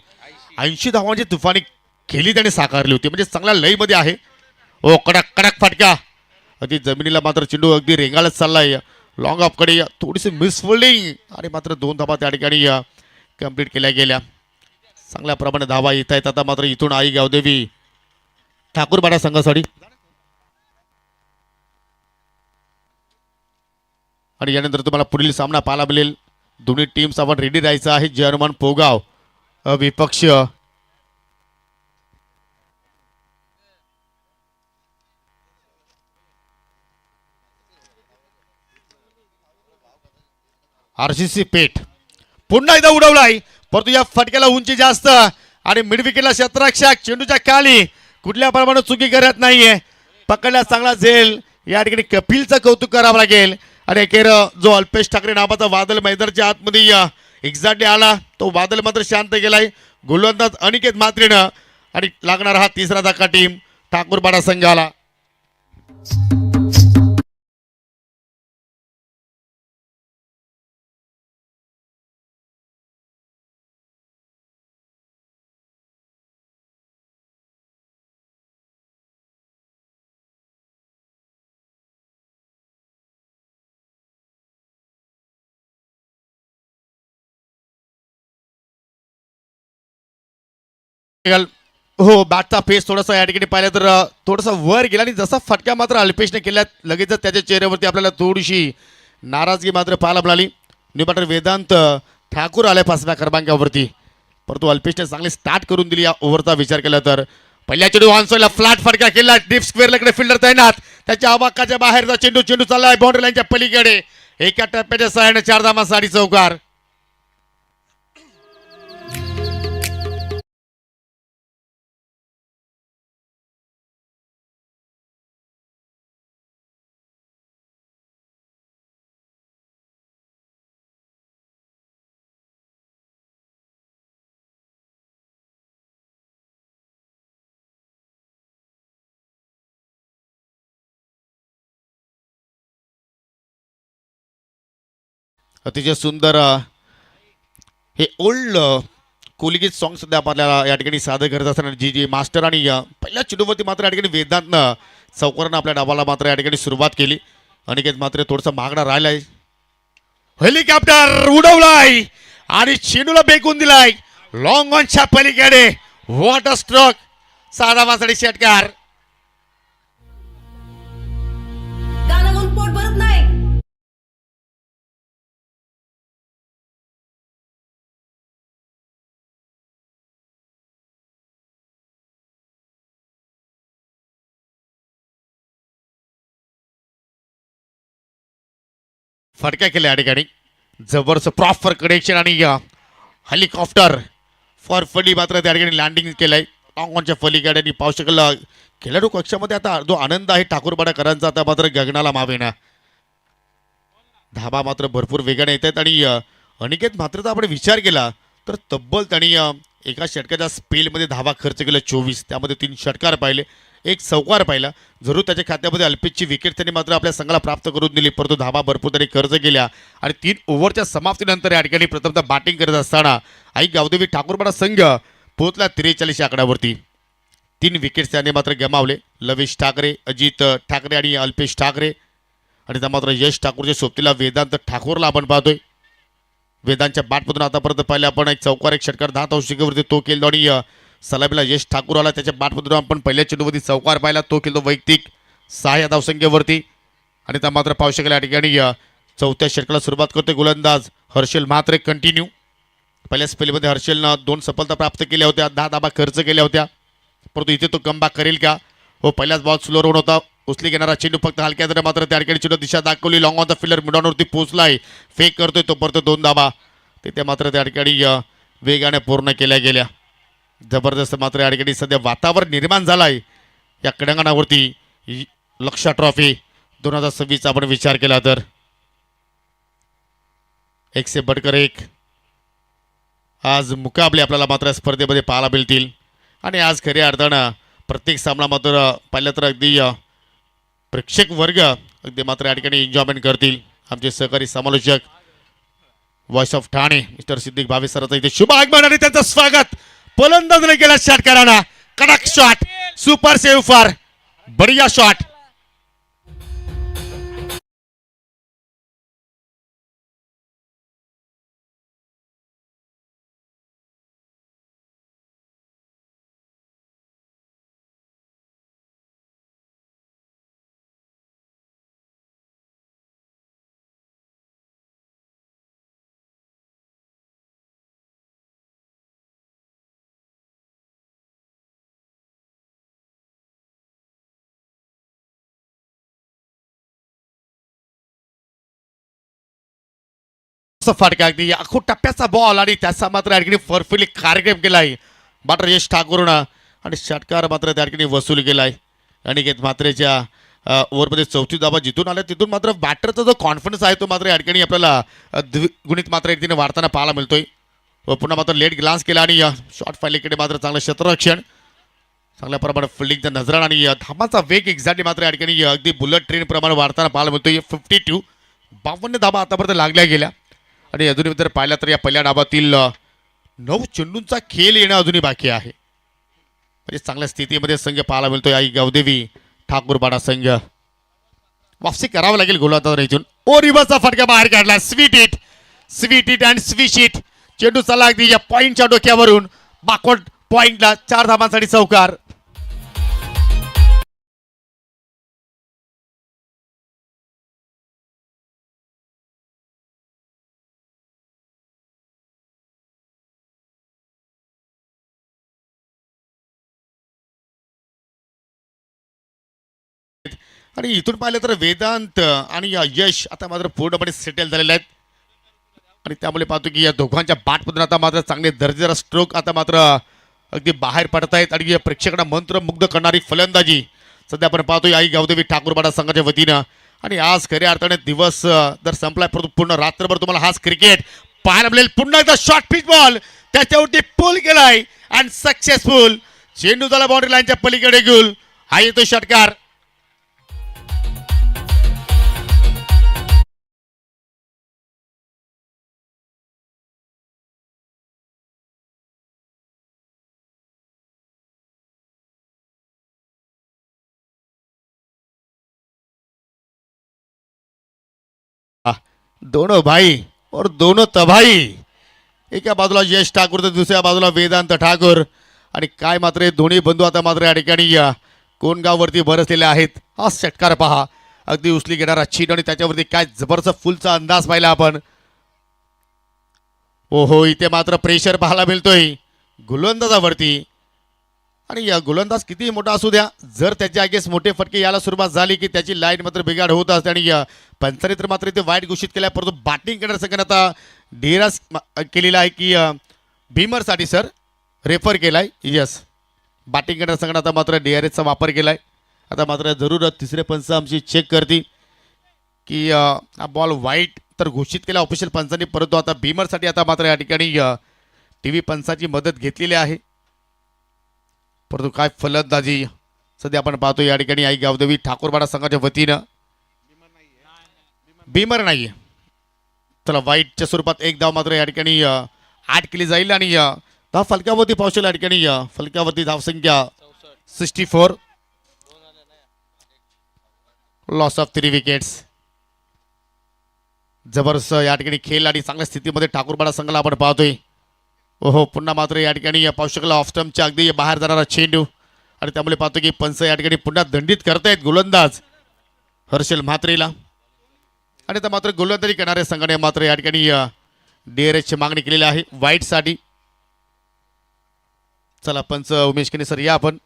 [SPEAKER 1] 80 धावांची तुफानी खेळी त्याने साकारली होती. म्हणजे चांगला लईमध्ये आहे. ओ कडक कडक फटका अगदी जमिनीला मात्र चेंडू अगदी रेंगाळत चाललाय. लॉंग ऑफकडे थोडीशी मिसफोल्डिंग आणि मात्र 2 धावा त्या ठिकाणी कंप्लीट केल्या गेल्या. चांगल्या प्रमाणे धावा येत आहेत. आता मात्र इथून आई गावदेवी ठाकूरपाडा संघासाठी आणि यानंतर तुम्हाला पुढील सामना पाहायला मिळेल. दोन्ही टीम्स आपण रेडी राहायचं आहे. जर्मन पोगाव विपक्ष आरसीसी पेठ. पुन्हा एकदा उडवलाय परंतु या फटक्याला उंची जास्त आणि मिड विकेटला क्षेत्ररक्षक चेंडूच्या खाली कुठल्या प्रमाणे चुकी करत नाहीये. पकडला चांगला झेल या ठिकाणी कपिलचं कौतुक करावं लागेल. आणि अखेर जो अल्पेश ठाकरे नावाचा वादळ मैदानाच्या आतमध्ये एक्झॅक्टली आला तो वादळ मात्र शांत गेलाय. गोलंदाज अनिकेत म्हात्रेनं आणि लागणार हा तिसरा धक्का टीम ठाकूरपाडा संघाला. हो बॅटचा फेस थोडासा या ठिकाणी पाहिलं तर थोडासा वर गेला आणि जसा फटका मात्र अल्पेशने केला लगेचच त्याच्या चेहऱ्यावरती आपल्याला थोडीशी नाराजगी मात्र पाहायला मिळाली. न्यू बॅटर वेदांत ठाकूर आल्या 5व्या क्रमांकावरती परंतु अल्पेशने चांगली स्टार्ट करून दिली. या ओव्हरचा विचार केला तर पहिल्या चेंडू ऑनसोला फ्लॅट फटका केला. डीप स्क्वेअरकडे फिल्डर तैनात त्याच्या अवाकाच्या बाहेरचा चेंडू चाललाय बाउंड्री लाईनच्या पलीकडे. एका टप्प्याच्या सहाय्याने 4 धावा 6 चौकार. अतिशय सुंदर हे ओल्ड कोलिगीत सॉंग सध्या आपल्याला या ठिकाणी सादर करत असताना जी जी मास्टर आणि पहिल्या चेंडूवरती मात्र या ठिकाणी वेदांतनं चौकारानं आपल्या डावाला मात्र या ठिकाणी सुरुवात केली. अनिकेत मात्र थोडासा मागणा राहिलाय. हेलिकॉप्टर उडवलाय आणि चेंडूला बेकून दिलाय लॉंग ऑनच्या पलीकडे. वॉटर स्ट्रोक साधा मासडी षटकार.
[SPEAKER 2] गाणं पोट भरत नाही.
[SPEAKER 1] फटका केला या ठिकाणी. जबरदस्त प्रॉपर कनेक्शन आणि हेलिकॉप्टर फॉर फली मात्र त्या ठिकाणी लँडिंग केलंय लॉंगॉनच्या फलीकडे. आणि पाहू शकेल खेळाडू कक्षामध्ये आता जो आनंद आहे ठाकूरपाडाकरांचा आता मात्र गगनाला मावेना. धाबा मात्र भरपूर वेगाने येत आहेत. आणि अनिकेत मात्र जर आपण विचार केला तर तब्बल त्यांनी एका षटकाच्या स्पेलमध्ये धावा खर्च केला 24. त्यामध्ये 3 षटकार पाहिले, 1 चौकार पाहिला. जरूर त्याच्या खात्यामध्ये अल्पेशची विकेट त्यांनी मात्र आपल्या संघाला प्राप्त करून दिली, परंतु धावा भरपूर त्यांनी खर्च केल्या. आणि 3 ओव्हरच्या समाप्तीनंतर या ठिकाणी प्रथमतः बॅटिंग करत असताना आई गावदेवी ठाकूरपाडा संघ पोहोचला 43 या आकड्यावरती. 3 विकेट्स त्याने मात्र गमावले. लवेश ठाकरे, अजित ठाकरे आणि अल्पेश ठाकरे. आणि त्या मात्र यश ठाकूरच्या सोबतीला वेदांत ठाकूरला आपण पाहतोय. वेदांच्या बॅटमधून आतापर्यंत पाहिले आपण 1 चौकार 1 षटकार 10 धावसंख्येवरती तो केला. आणि सलामीला यश ठाकूर आला, त्याच्या बॅटमधून आपण पहिल्या चेंडूवरती चौकार पाहिला, तो केला वैयक्तिक 6 या धावसंख्येवरती. आणि त्या मात्र पाहू शकेल या ठिकाणी चौथ्या षटकाला सुरुवात करतोय गोलंदाज हर्षल मात्र कंटिन्यू. पहिल्या स्पेलमध्ये हर्षलनं 2 सफलता प्राप्त केल्या होत्या, 10 धाबा खर्च केल्या होत्या, परंतु इथे तो कमबॅक करेल का? हो, पहिल्याच बॉल स्लो रन होता. उचली घेणारा चेंडू फक्त हलक्या जरा मात्र त्या ठिकाणी चेंडू दिशा दाखवली. लॉंग ऑन द फिल्डर मिडॉनवरती पोहोचलाय, फेक करतोय तो परत 2 धाबा तिथे मात्र त्या ठिकाणी वेगाने पूर्ण केल्या गेल्या. जबरदस्त मात्र या ठिकाणी सध्या वातावरण निर्माण झालाय या क्रीडांगणावरती. लक्षा ट्रॉफी 2026 आपण विचार केला तर 1 से बढ़कर 1 आज मुकाबले आपल्याला मात्र स्पर्धेमध्ये पाहायला मिळतील. आणि आज खऱ्या अर्थानं प्रत्येक सामना मात्र पाहिलं तर अगदी प्रेक्षक वर्ग अगदी मात्र या ठिकाणी एन्जॉयमेंट करतील. आमचे सहकारी समालोचक voice of Thane mister Siddique Bhave सरांचं इथे शुभ आगमन आणि त्यांचं स्वागत. फलंदाजने केला षटकारांना, कडक शॉट, सुपर सेव्ह फॉर बढिया शॉट. फटका अगदी अखो टप्प्याचा बॉल आणि त्याचा मात्र या ठिकाणी फरफिली कार्यक्रम केलाय मात्र यश ठाकूरनं. आणि षटकार मात्र त्या ठिकाणी वसूल केलाय. अनिकेत मात्रेच्या ओव्हरमध्ये 4थी धावा जिथून आल्या तिथून मात्र बॅटरचा जो कॉन्फिडन्स आहे तो मात्र या ठिकाणी आपल्याला द्विगुणित मात्र एक दिने वाढताना पाहायला मिळतोय. पुन्हा मात्र लेट ग्लान्स केला आणि शॉर्ट फायलीकडे मात्र चांगलं क्षेत्ररक्षण, चांगल्या प्रमाणात फिल्डिंगचा नजराण आणि धाबाचा वेग एक्झॅक्टली मात्र या ठिकाणी अगदी बुलेट ट्रेन प्रमाणे वाढताना पाहायला मिळतोय. 52 धाबा आतापर्यंत लागल्या गेल्या. आणि अजूनही जर पाहिला तर या पहिल्या डाबातील 9 चेंडूंचा खेळ येणं अजूनही बाकी आहे. म्हणजे चांगल्या स्थितीमध्ये संघ पाहायला मिळतोय आई गावदेवी ठाकूरपाडा संघ. वापसी करावं लागेल गोलंदाज इथून. ओ रिव्हर्सचा फटका बाहेर काढला. Sweet hit and swish hit. चेंडू चला अगदी या पॉईंटच्या डोक्यावरून बॅकवर्ड पॉईंटला 4 धाबांसाठी चौकार. आणि इथून पाहिलं तर वेदांत आणि यश आता मात्र पूर्णपणे सेटल झालेले आहेत. आणि त्यामुळे पाहतो की या दोघांच्या बॅटमधून आता मात्र चांगले दर्जेदार स्ट्रोक आता मात्र अगदी बाहेर पडत आहेत. आणि या प्रेक्षकांना मंत्रमुग्ध करणारी फलंदाजी सध्या आपण पाहतोय आई गावदेवी ठाकूरपाडा संघाच्या वतीनं. आणि आज खऱ्या अर्थाने दिवस जर संपलाय परंतु पूर्ण रात्रभर तुम्हाला हाच क्रिकेट पाहायला मिळेल. पुन्हा एकदा शॉर्ट पिच बॉल त्याच्यावरती पुल केलाय अँड सक्सेसफुल. चेंडू झाला बाउंड्री लाईनच्या पलीकडे घेऊन हा येतो षटकार. दोनों भाई और दोनों तबाही. एका बाजूला यश ठाकूर तर दुसऱ्या बाजूला वेदांत ठाकूर. आणि काय मात्र हे दोन्ही बंधू आता मात्र या ठिकाणी कोणगाववरती बरसलेले आहेत. हा षटकार पहा, अगदी उचली घेणारा चीन आणि त्याच्यावरती काय जबरदस्त फुलचा अंदाज पाहिला आपण. ओहो, इथे मात्र प्रेशर पाहायला मिळतोय गोलंदाजावरती. आणि या गोलंदाज किती मोठा असू द्या, जर त्याच्या आगेस मोठे फटके यायला सुरुवात झाली की त्याची लाईन मात्र बिघाड होत असते. आणि पंचाने तर मात्र इथे वाईट घोषित केल्या, परंतु बॅटिंग करण्याचं संघाने आता डिरास केलेला आहे की भीमरसाठी सर रेफर केलाय. यस, बॅटिंग करण्याच्या संघाने आता मात्र DRSचा वापर केलाय. आता मात्र जरूर तिसरे पंच आमची चेक करतील की हा बॉल वाईट तर घोषित केला ऑफिशियल पंचांनी, परंतु आता भीमरसाठी आता मात्र या ठिकाणी TV पंचाची मदत घेतलेली आहे. परंतु काय फलंदाजी सध्या आपण पाहतो या ठिकाणी आई गावदेवी ठाकूरवाडा संघाच्या वतीनं. भीमर नाही, चला वाईटच्या स्वरूपात एक धाव मात्र या ठिकाणी आठ केली जाईल. आणि धाव फलकावरती पोहोचेल या ठिकाणी. फलकावरती धावसंख्या 64, लॉस ऑफ 3 विकेट्स. जबरदस्त या ठिकाणी खेळ आणि चांगल्या स्थितीमध्ये ठाकूरवाडा संघाला आपण पाहतोय. ओहो, पुन्हा मात्र या ठिकाणी पाहू शकला ऑफ स्टंपच्या अगदी बाहेर जाणारा चेंडू. आणि त्यामुळे पाहतो की पंच या ठिकाणी पुन्हा दंडित करतायत गोलंदाज हर्षल म्हात्रेला. आणि आता मात्र गोलंदाजी करणाऱ्या संघाने मात्र या ठिकाणी DRSची मागणी केलेली आहे वाईटसाठी. चला पंच उमेश केने सर या आपण.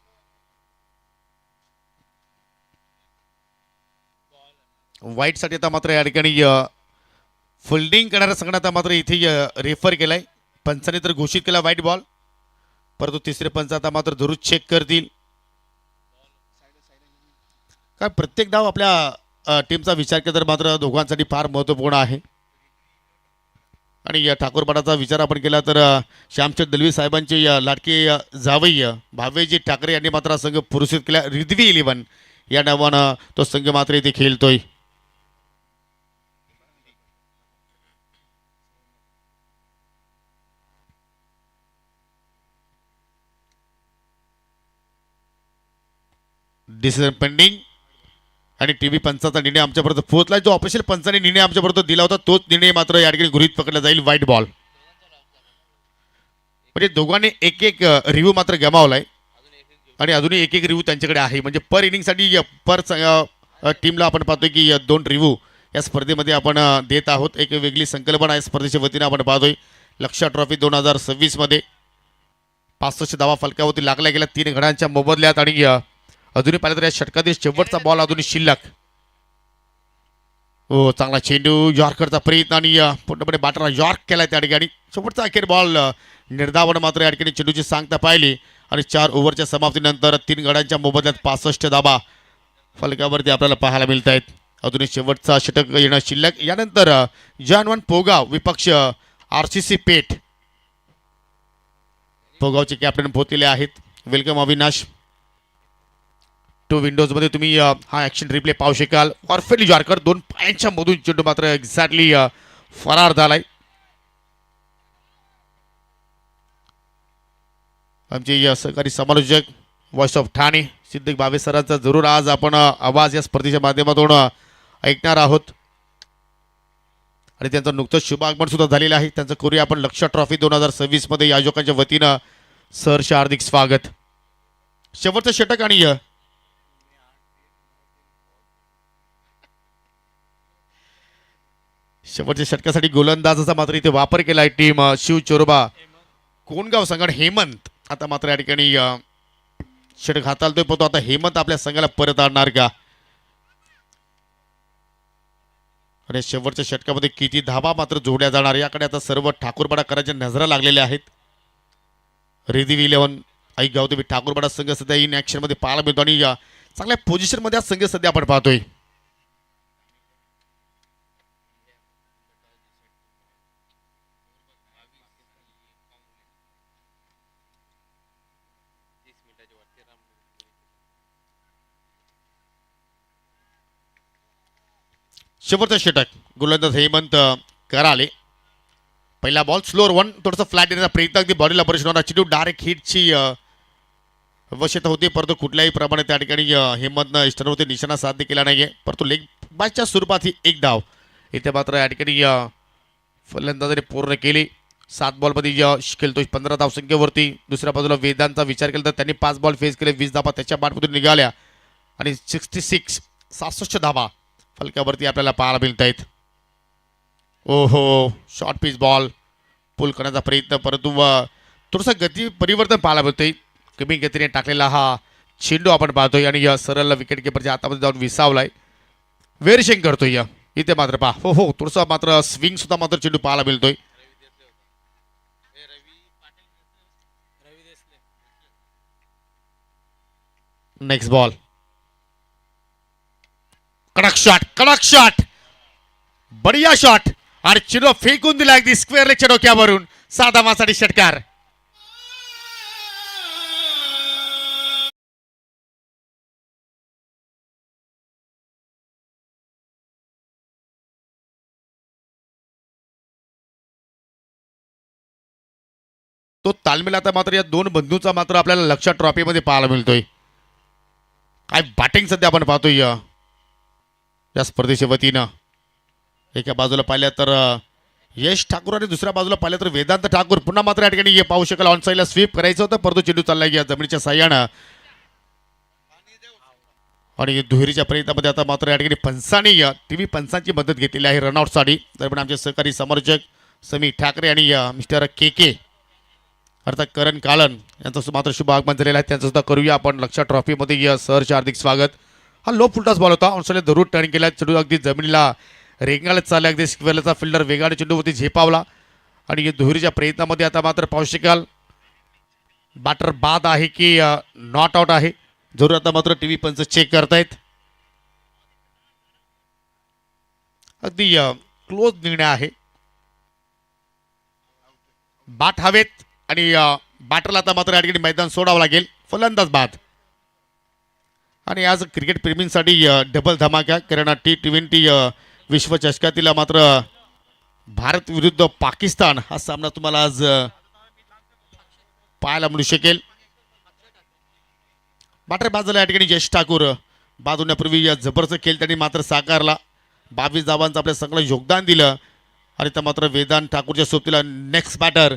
[SPEAKER 1] वाईटसाठी आता मात्र या ठिकाणी फिल्डिंग करणाऱ्या संघाने आता मात्र इथे रेफर केलाय. पंचाने तर घोषित केला व्हाईट बॉल, परंतु तिसरे पंच आता मात्र जरूर चेक करतील. काय प्रत्येक डाव आपल्या टीमचा विचार केला तर मात्र दोघांसाठी फार महत्त्वपूर्ण आहे. आणि या ठाकूरवाडाचा विचार आपण केला तर श्यामचंद दलवी साहेबांचे लाडके जावई भावेजी ठाकरे यांनी मात्र संघ पुरस्कृत केला. रिद्वी 11 या नावानं तो संघ मात्र इथे खेळतोय. Decision pending. आणि TV पंचाचा निर्णय आमच्यापर्यंत पोहोचला. जो ऑफिशियल पंचाने निर्णय आमच्यापर्यंत दिला होता तोच निर्णय मात्र या ठिकाणी गृहीत पकडला जाईल. व्हाईट बॉल म्हणजे दोघांनी एक एक रिव्ह्यू मात्र गमावलाय आणि अजूनही एक एक रिव्ह्यू त्यांच्याकडे आहे. म्हणजे पर इनिंगसाठी पर टीमला आपण पाहतोय की 2 रिव्ह्यू या स्पर्धेमध्ये आपण देत आहोत. एक वेगळी संकल्पना आहे स्पर्धेच्या वतीने आपण पाहतोय. लक्षा ट्रॉफी 2026 मध्ये 65 धावा फलकावरती लागल्या गेल्या 3 गड्यांच्या मोबदल्यात. आणि अजूनही पाहिलं तर या षटकातील शेवटचा बॉल अजूनही शिल्लक. हो, चांगला चेंडू, यॉर्करचा प्रयत्न आणि पूर्णपणे बॅटरला यॉर्क केलाय त्या ठिकाणी. शेवटचा अखेर बॉल निर्धावन मात्र या ठिकाणी चेंडूची सांगता पाहिली. आणि 4 ओव्हरच्या समाप्तीनंतर 3 गड्यांच्या मोबदल्यात 65 धावा फलकावरती आपल्याला पाहायला मिळत आहेत. अजूनही शेवटचा षटक येणं शिल्लक. यानंतर जानवन पोगाव विपक्ष RCC पेठ. पोगावचे कॅप्टन पोहोचलेले आहेत. वेलकम अविनाश. 2 विंडोजमध्ये तुम्ही हा ॲक्शन रिप्ले पाहू शकाल. परफेक्टली यॉर्कर 2 पायांच्या मधून चेंडू मात्र एक्झॅक्टली फरार झालाय. आमचे सहकारी समालोचक व्हॉइस ऑफ ठाणे सिद्धिक भावे सरांचा जरूर आज आपण आवाज या स्पर्धेच्या माध्यमातून ऐकणार आहोत. आणि त्यांचं नुकतंच शुभ आगमन सुद्धा झालेलं आहे. त्यांचं करूया आपण लक्षा ट्रॉफी 2026 मध्ये आयोजकांच्या वतीनं सहर्ष हार्दिक स्वागत. शेवटचं षटक आणि शेवटच्या षटकासाठी गोलंदाजाचा मात्र इथे वापर केला आहे टीम शिव चोरबा कोणगाव संघाने. हेमंत आता मात्र या ठिकाणी षटक हाताळतोय, पण तो आता हेमंत आपल्या संघाला परत आणणार का. आणि शेवटच्या षटकामध्ये किती धावा मात्र जोडल्या जाणार याकडे आता सर्व ठाकूरवाडाकरांच्या नजरा लागलेल्या आहेत. रिद्वी 11 आई गावदेवी ठाकूरवाडा संघ सध्या इन ॲक्शन मध्ये पाहायला मिळतो आणि चांगल्या पोझिशन मध्ये संघ सध्या आपण पाहतोय. शेवटचं षटक गोलंदाज हेमंत कराले. पहिला बॉल स्लोअर 1, थोडासा फ्लॅट येण्याचा प्रयत्न, अगदी बॉडीला परेश होणार चेंडू डायरेक्ट हिटची आवश्यकता होती, परंतु कुठल्याही प्रमाणे त्या ठिकाणी हेमंतनं इष्टांवरती निशाणा साध्य केला नाहीये. परंतु लेग बायच्या स्वरूपात ही एक धाव इथे मात्र या ठिकाणी फलंदाजाने पूर्ण केली. 7 बॉलमध्ये यश खेळतोय 15 धावसंख्येवरती. दुसऱ्या बाजूला वेदांचा विचार केला तर त्यांनी 5 बॉल फेस केले, 20 धावा त्याच्या बॅटमधून निघाल्या आणि 66 धावा फलकावरती आपल्याला पाहायला मिळत आहेत. ओहो, शॉर्ट पिच बॉल पुल करण्याचा प्रयत्न, परंतु थोडंसं गती परिवर्तन पाहायला मिळतंय. कमी गतीने टाकलेला हा चेंडू आपण पाहतोय आणि सरळ विकेट किपरच्या हातामध्ये जाऊन विसावलाय. वेरिएशन करतोय इथे मात्र पहा. हो, थोडंसं मात्र स्विंग सुद्धा मात्र चेंडू पाहायला मिळतोय. नेक्स्ट बॉल, कडक शॉट, बढिया शॉट आणि चेंडू फेकून दिला अगदी स्क्वेअर लेगच्या डोक्यावरून. 7 धावांसाठी षटकार. तो तालमेल आता मात्र या दोन बंधूंचा मात्र आपल्याला लक्षात ट्रॉफीमध्ये पाहायला मिळतोय. काय बॅटिंग सध्या आपण पाहतोय या स्पर्धेच्या वतीनं. एका बाजूला पाहिलं तर यश ठाकूर आणि दुसऱ्या बाजूला पाहिलं तर वेदांत ठाकूर. पुन्हा मात्र या ठिकाणी पाहू शकाल ऑन साईडला स्वीप करायचं होतं, परंतु चेंडू चाललाय या जमिनीच्या साह्यानं आणि दुहेरीच्या प्रयत्नामध्ये आता मात्र या ठिकाणी पंचांनी टीव्ही पंचांची मदत घेतलेली आहे रनआउटसाठी. दरम्यान आमचे सहकारी समालोचक समीर ठाकरे आणि मिस्टर के अर्थात करण कालन यांचं मात्र शुभ आगमन झालेलं आहे. त्यांचं सुद्धा करूया आपण लक्षात ट्रॉफीमध्ये सहर्ष हार्दिक स्वागत. हा लो फुलटॉस बॉल होता, ऑनसाईडला जरूर टर्न केला, चेंडू अगदी जमिनीला रेंगाळत चालला. अगदी स्क्वेअरचा फिल्डर वेगाने चेंडूवरती झेपावला आणि या दुहेरीच्या प्रयत्नामध्ये आता मात्र पाहू शकाल बॅटर बाद आहे की नॉट आउट आहे, जरूर आता मात्र टीव्ही पंच चेक करतायत. अगदी क्लोज निर्णय आहे. बॅट हवेत आणि बॅटरला आता मात्र या ठिकाणी मैदान सोडावं लागेल. फलंदाज बाद आणि आज क्रिकेट प्रेमींसाठी डबल धमाका, कारण T20 विश्वचषकातील मात्र भारत विरुद्ध पाकिस्तान हा सामना तुम्हाला आज पाहायला मिळू शकेल. बॅटर बाद झाला या ठिकाणी यश ठाकूर. बाद होण्यापूर्वी जबरदस्त खेळ त्यांनी मात्र साकारला. 22 धावांचं आपल्या संघाला योगदान दिलं आणि त्या मात्र वेदांत ठाकूरच्या सोबतीला नेक्स्ट बॅटर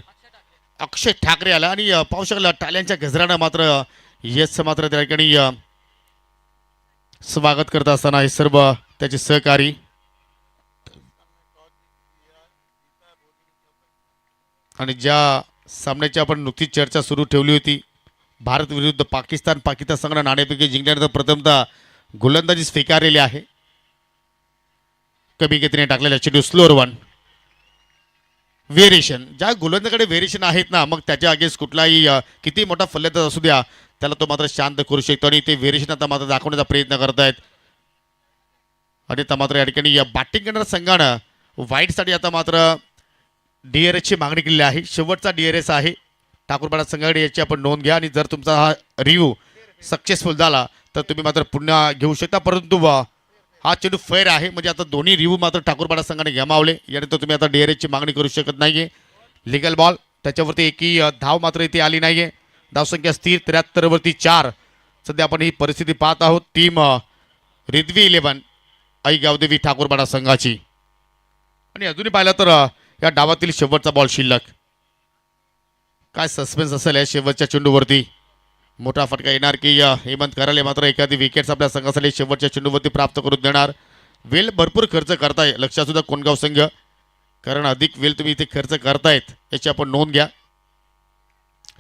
[SPEAKER 1] अक्षय ठाकरे आला आणि पाहू शकला टाळ्यांच्या गजरानं मात्र यशचं मात्र त्या ठिकाणी स्वागत करत असताना हे सर्व त्याचे सहकारी. आणि ज्या सामन्याची आपण नुकतीच चर्चा सुरू ठेवली होती भारत विरुद्ध पाकिस्तान संघाने नाणेफेकी जिंकल्यानंतर प्रथमतः गोलंदाजी स्वीकारलेली आहे. कमी गतीने टाकलेल्या चेंडू स्लोअर वन. व्हेरिएशन, ज्या गोलंदाजाकडे व्हेरिएशन आहेत ना, मग त्याच्या अगेन्स्ट कुठलाही किती मोठा फलंदाज असू द्या त्याला तो मात्र शांत करू शकतो आणि ते व्हेरिएशन आता मात्र दाखवण्याचा प्रयत्न करतायत. आणि आता मात्र या ठिकाणी बॅटिंग करणाऱ्या संघानं वाईटसाठी आता मात्र DRSची मागणी केलेली आहे. शेवटचा DRS आहे ठाकूरपाडा संघाकडे, याची आपण नोंद घ्या आणि जर तुमचा हा रिव्ह्यू सक्सेसफुल झाला तर तुम्ही मात्र पुन्हा घेऊ शकता. परंतु हा चेंडू फेअर आहे, म्हणजे आता दोन्ही रिव्ह्यू मात्र ठाकूरपाडा संघाने गमावले, यानंतर तुम्ही आता DRSची मागणी करू शकत नाहीये. लिगल बॉल, त्याच्यावरती एकही धाव मात्र इथे आली नाहीये. धावसंख्या स्थिर 73 वरती 4. सध्या आपण ही परिस्थिती पाहत आहोत टीम रिद्वी 11 आई गावदेवी ठाकूरपाडा संघाची. आणि अजूनही पाहिलं तर या डावातील शेवटचा बॉल शिल्लक. काय सस्पेन्स असेल या शेवटच्या चेंडूवरती. मोठा फटका येणार की हेमंत कराले मात्र एखादी विकेट्स आपल्या संघासाठी शेवटच्या चेंडूवरती प्राप्त करून देणार. वेळ भरपूर खर्च करताय, लक्षात सुद्धा कोणगाव संघ, कारण अधिक वेळ तुम्ही इथे खर्च करतायत याची आपण नोंद घ्या.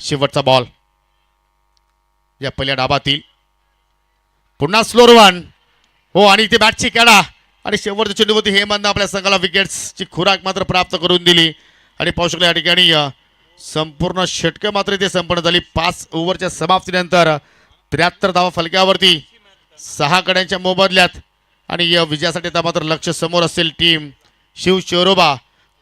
[SPEAKER 1] शेवटचा बॉल या पहिल्या डाबातील. पुन्हा स्लोअर वन. हो, आणि इथे बॅटची काढा आणि शेवटच्या चेंडूवरती हेमंत आपल्या संघाला विकेट्सची खुराक मात्र प्राप्त करून दिली. आणि पाहू शकला या ठिकाणी संपूर्ण षटकं मात्र इथे संपन्न झाली. 5 ओव्हरच्या समाप्तीनंतर 73 धावा फलकावरती 6 गड्यांच्या मोबदल्यात. आणि या विजयासाठी आता मात्र लक्ष समोर असेल टीम शिव शिरोबा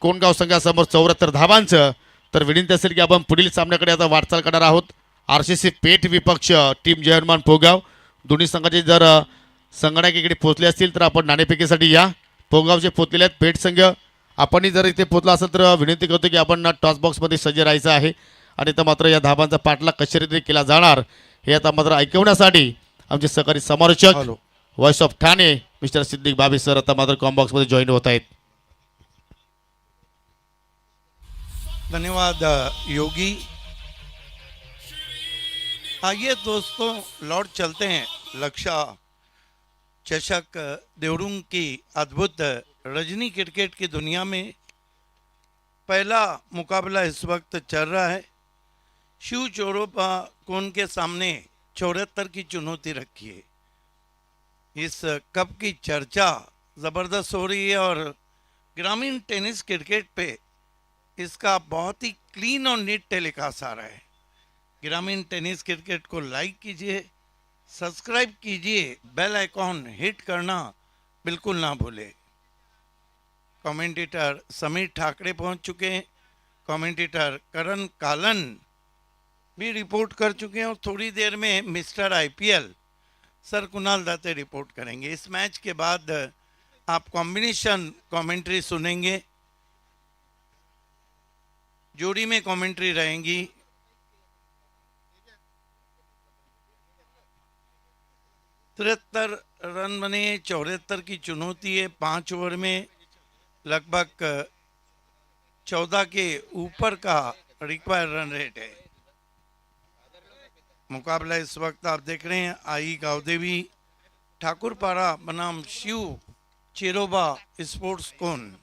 [SPEAKER 1] कोणगाव संघासमोर 74 धावांचं. तर विनंती असेल की आपण पुढील सामन्याकडे आता वाटचाल करणार आहोत. RCC पेठ विपक्ष टीम जय हनुमान पोगाव. दोन्ही संघाचे जर संगणक इकडे पोहोचले असतील तर आपण नाणेफेकीसाठी या. पोगावचे पोहोचलेले आहेत, पेठ संघ आपणही जर इथे पोहोचला असेल तर विनंती करतो की आपण टॉस बॉक्समध्ये सज्ज राहायचं आहे. आणि तर मात्र या धाबांचा पाठलाग कशा रीतीने केला जाणार हे आता मात्र ऐकवण्यासाठी आमचे सहकारी समालोचक voice of Thane mister Siddique Babi sir आता मात्र कॉम बॉक्समध्ये जॉईन होत आहेत.
[SPEAKER 3] धन्यवाद योगी। आइए दोस्तों, लौट चलते हैं लक्षा चषक देवरुंग की अद्भुत रजनी क्रिकेट की दुनिया में। पहला मुकाबला इस वक्त चल रहा है। शिव चोरोपा कौन के सामने 74 की चुनौती रखी है। इस कप की चर्चा ज़बरदस्त हो रही है और ग्रामीण टेनिस क्रिकेट पे इसका बहुत ही क्लीन और नीट टेलीकास्ट आ रहा है। ग्रामीण टेनिस क्रिकेट को लाइक कीजिए, सब्सक्राइब कीजिए, बेल आइकॉन हिट करना बिल्कुल ना भूले। कमेंटेटर समीर ठाकरे पहुंच चुके हैं। कमेंटेटर करण कालन भी रिपोर्ट कर चुके हैं और थोड़ी देर में mister IPL sir Kunal Date report करेंगे। इस मैच के बाद आप कॉम्बिनेशन कमेंट्री सुनेंगे। जोड़ी में कमेंट्री रहेंगी। तिहत्तर रन बने, 74 की चुनौती है। 5 ओवर में लगभग 14 के ऊपर का रिक्वायर रन रेट है। मुकाबला इस वक्त आप देख रहे हैं आई गावदेवी ठाकुरपाड़ा बनाम शिव चिरोबा स्पोर्ट्स कोन।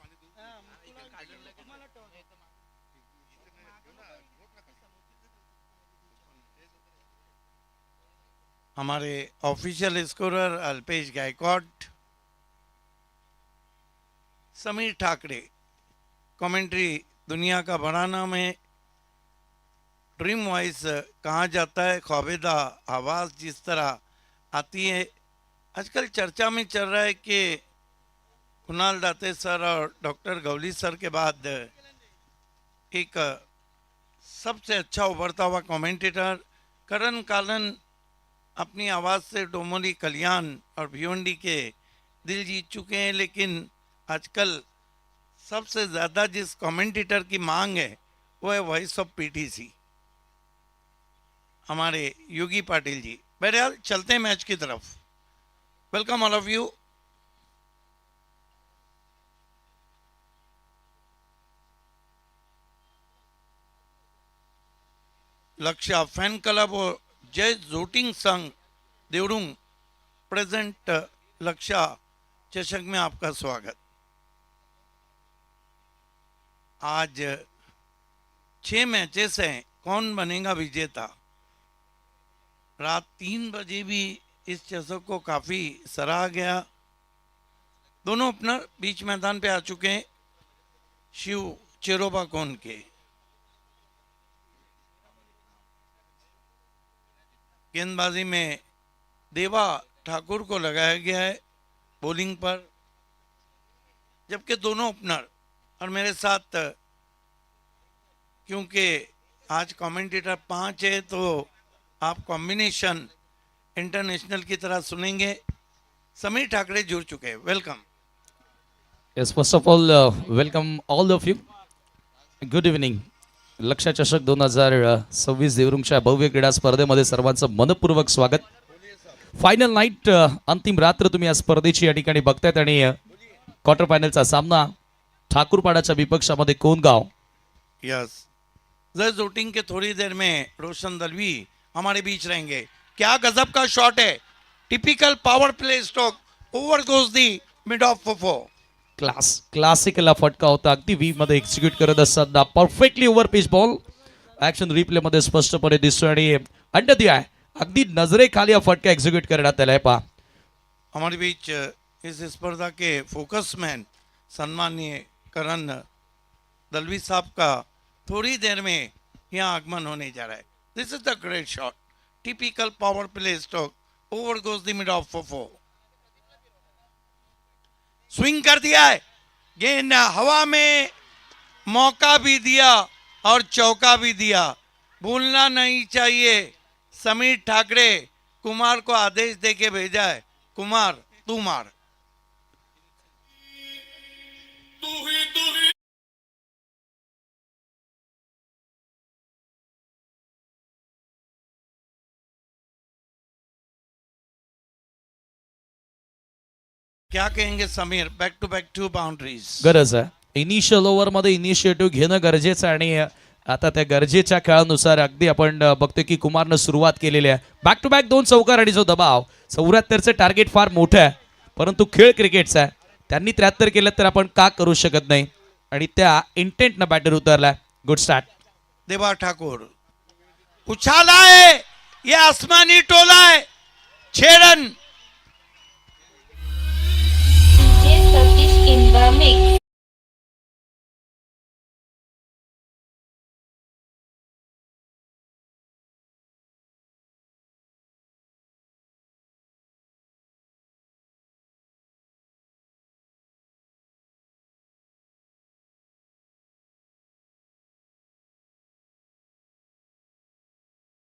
[SPEAKER 3] हमारे official scorer Alpesh Gaikwad, Sameer Thackeray. Commentary दुनिया का बड़ा नाम है। ड्रीम वॉइस कहा जाता है, ख्वाबेदा आवाज़ जिस तरह आती है। आजकल चर्चा में चल रहा है कि कुणाल दाते सर और डॉक्टर गवली सर के बाद एक सबसे अच्छा उभरता हुआ कमेंटेटर करण कालन अपनी आवाज़ से डोमोली कल्याण और भिवंडी के दिल जीत चुके हैं। लेकिन आजकल सबसे ज़्यादा जिस कमेंटेटर की मांग है वो है वॉइस ऑफ पीटीसी, हमारे योगी पाटिल जी। बहरहाल चलते हैं मैच की तरफ। Welcome all of you. लक्ष्य फैन क्लब और जय जोटिंग संघ देवरुंग प्रेजेंट लक्ष्य चषक में आपका स्वागत। आज 6 मैचेस हैं, कौन बनेगा विजेता। रात 3 बजे भी इस चषक को काफ़ी सराहा गया। दोनों ओपनर बीच मैदान पे आ चुके हैं शिव चिरोबा कौन के। गेंदबाजी में देवा ठाकुर को लगाया गया है बॉलिंग पर, जबकि दोनों ओपनर और मेरे साथ, क्योंकि आज कमेंटेटर 5 है तो आप कॉम्बिनेशन इंटरनेशनल की तरह सुनेंगे। समीर ठाकरे जुड़ चुके हैं, welcome.
[SPEAKER 4] Yes, first of all, welcome all of you. Good evening. लक्ष्य चषक 2026 देवरुंगच्या भव्य क्रीडा स्पर्धेमध्ये सर्वांचं मनपूर्वक स्वागत. फायनल नाईट, अंतिम रात्र तुम्ही या स्पर्धेची या ठिकाणी बघतायत आणि क्वार्टर फायनलचा सामना ठाकूरपाडाच्या विपक्षामध्ये कोणगाव.
[SPEAKER 3] यस, जय जोटिंग के थोड़ी देर में रोशन दलवी हमारे बीच रहेंगे। क्या गजब का शॉट है, typical power play stroke, over goes दी मिड ऑफ 4।
[SPEAKER 4] क्लासिकला फटका होता, अगदी वी मध्ये एक्झिक्यूट करत असताना perfectly over pitch ball action replay मध्ये स्पष्टपणे दिसतोय आणि अंडर दी आहे, अगदी नजरेखाली हा फटका एक्झिक्यूट करण्यात आलाय. पहा
[SPEAKER 3] हमारे बीच इस स्पर्धा के फोकस मैन सम्माननीय करण दलवी साहब का थोड़ी देर में यहाँ आगमन होने जा रहा है। This is the great shot, typical power play stroke, over goes the mid off 4। Swing कर दिया है, गेंद हवा में, मौका भी दिया और चौका भी दिया। भूलना नहीं चाहिए, समीर ठाकरे कुमार को आदेश देके भेजा है, कुमार तू मार। क्या कहेंगे समीर, बैक टू 2 बाउंड्रीज।
[SPEAKER 4] गरज आहे इनिशियल ओव्हरमध्ये इनिशिएटिव्ह घेणं गरजेचं आहे आणि आता त्या गरजेच्या खेळानुसार अगदी आपण बघतोय की कुमारनं सुरुवात केलेली आहे. बॅक टू बॅक 2 चौकार आणि जो दबाव 74चं टार्गेट फार मोठं आहे, परंतु खेळ क्रिकेटचा आहे. त्यांनी 73 केलं तर आपण का करू शकत नाही आणि त्या इंटेंटनं बॅटर उतरलाय. Good start.
[SPEAKER 3] देवा ठाकुर उछाला है, ये आसमानी टोला है. 6 run.
[SPEAKER 5] DJ Satish in the mix.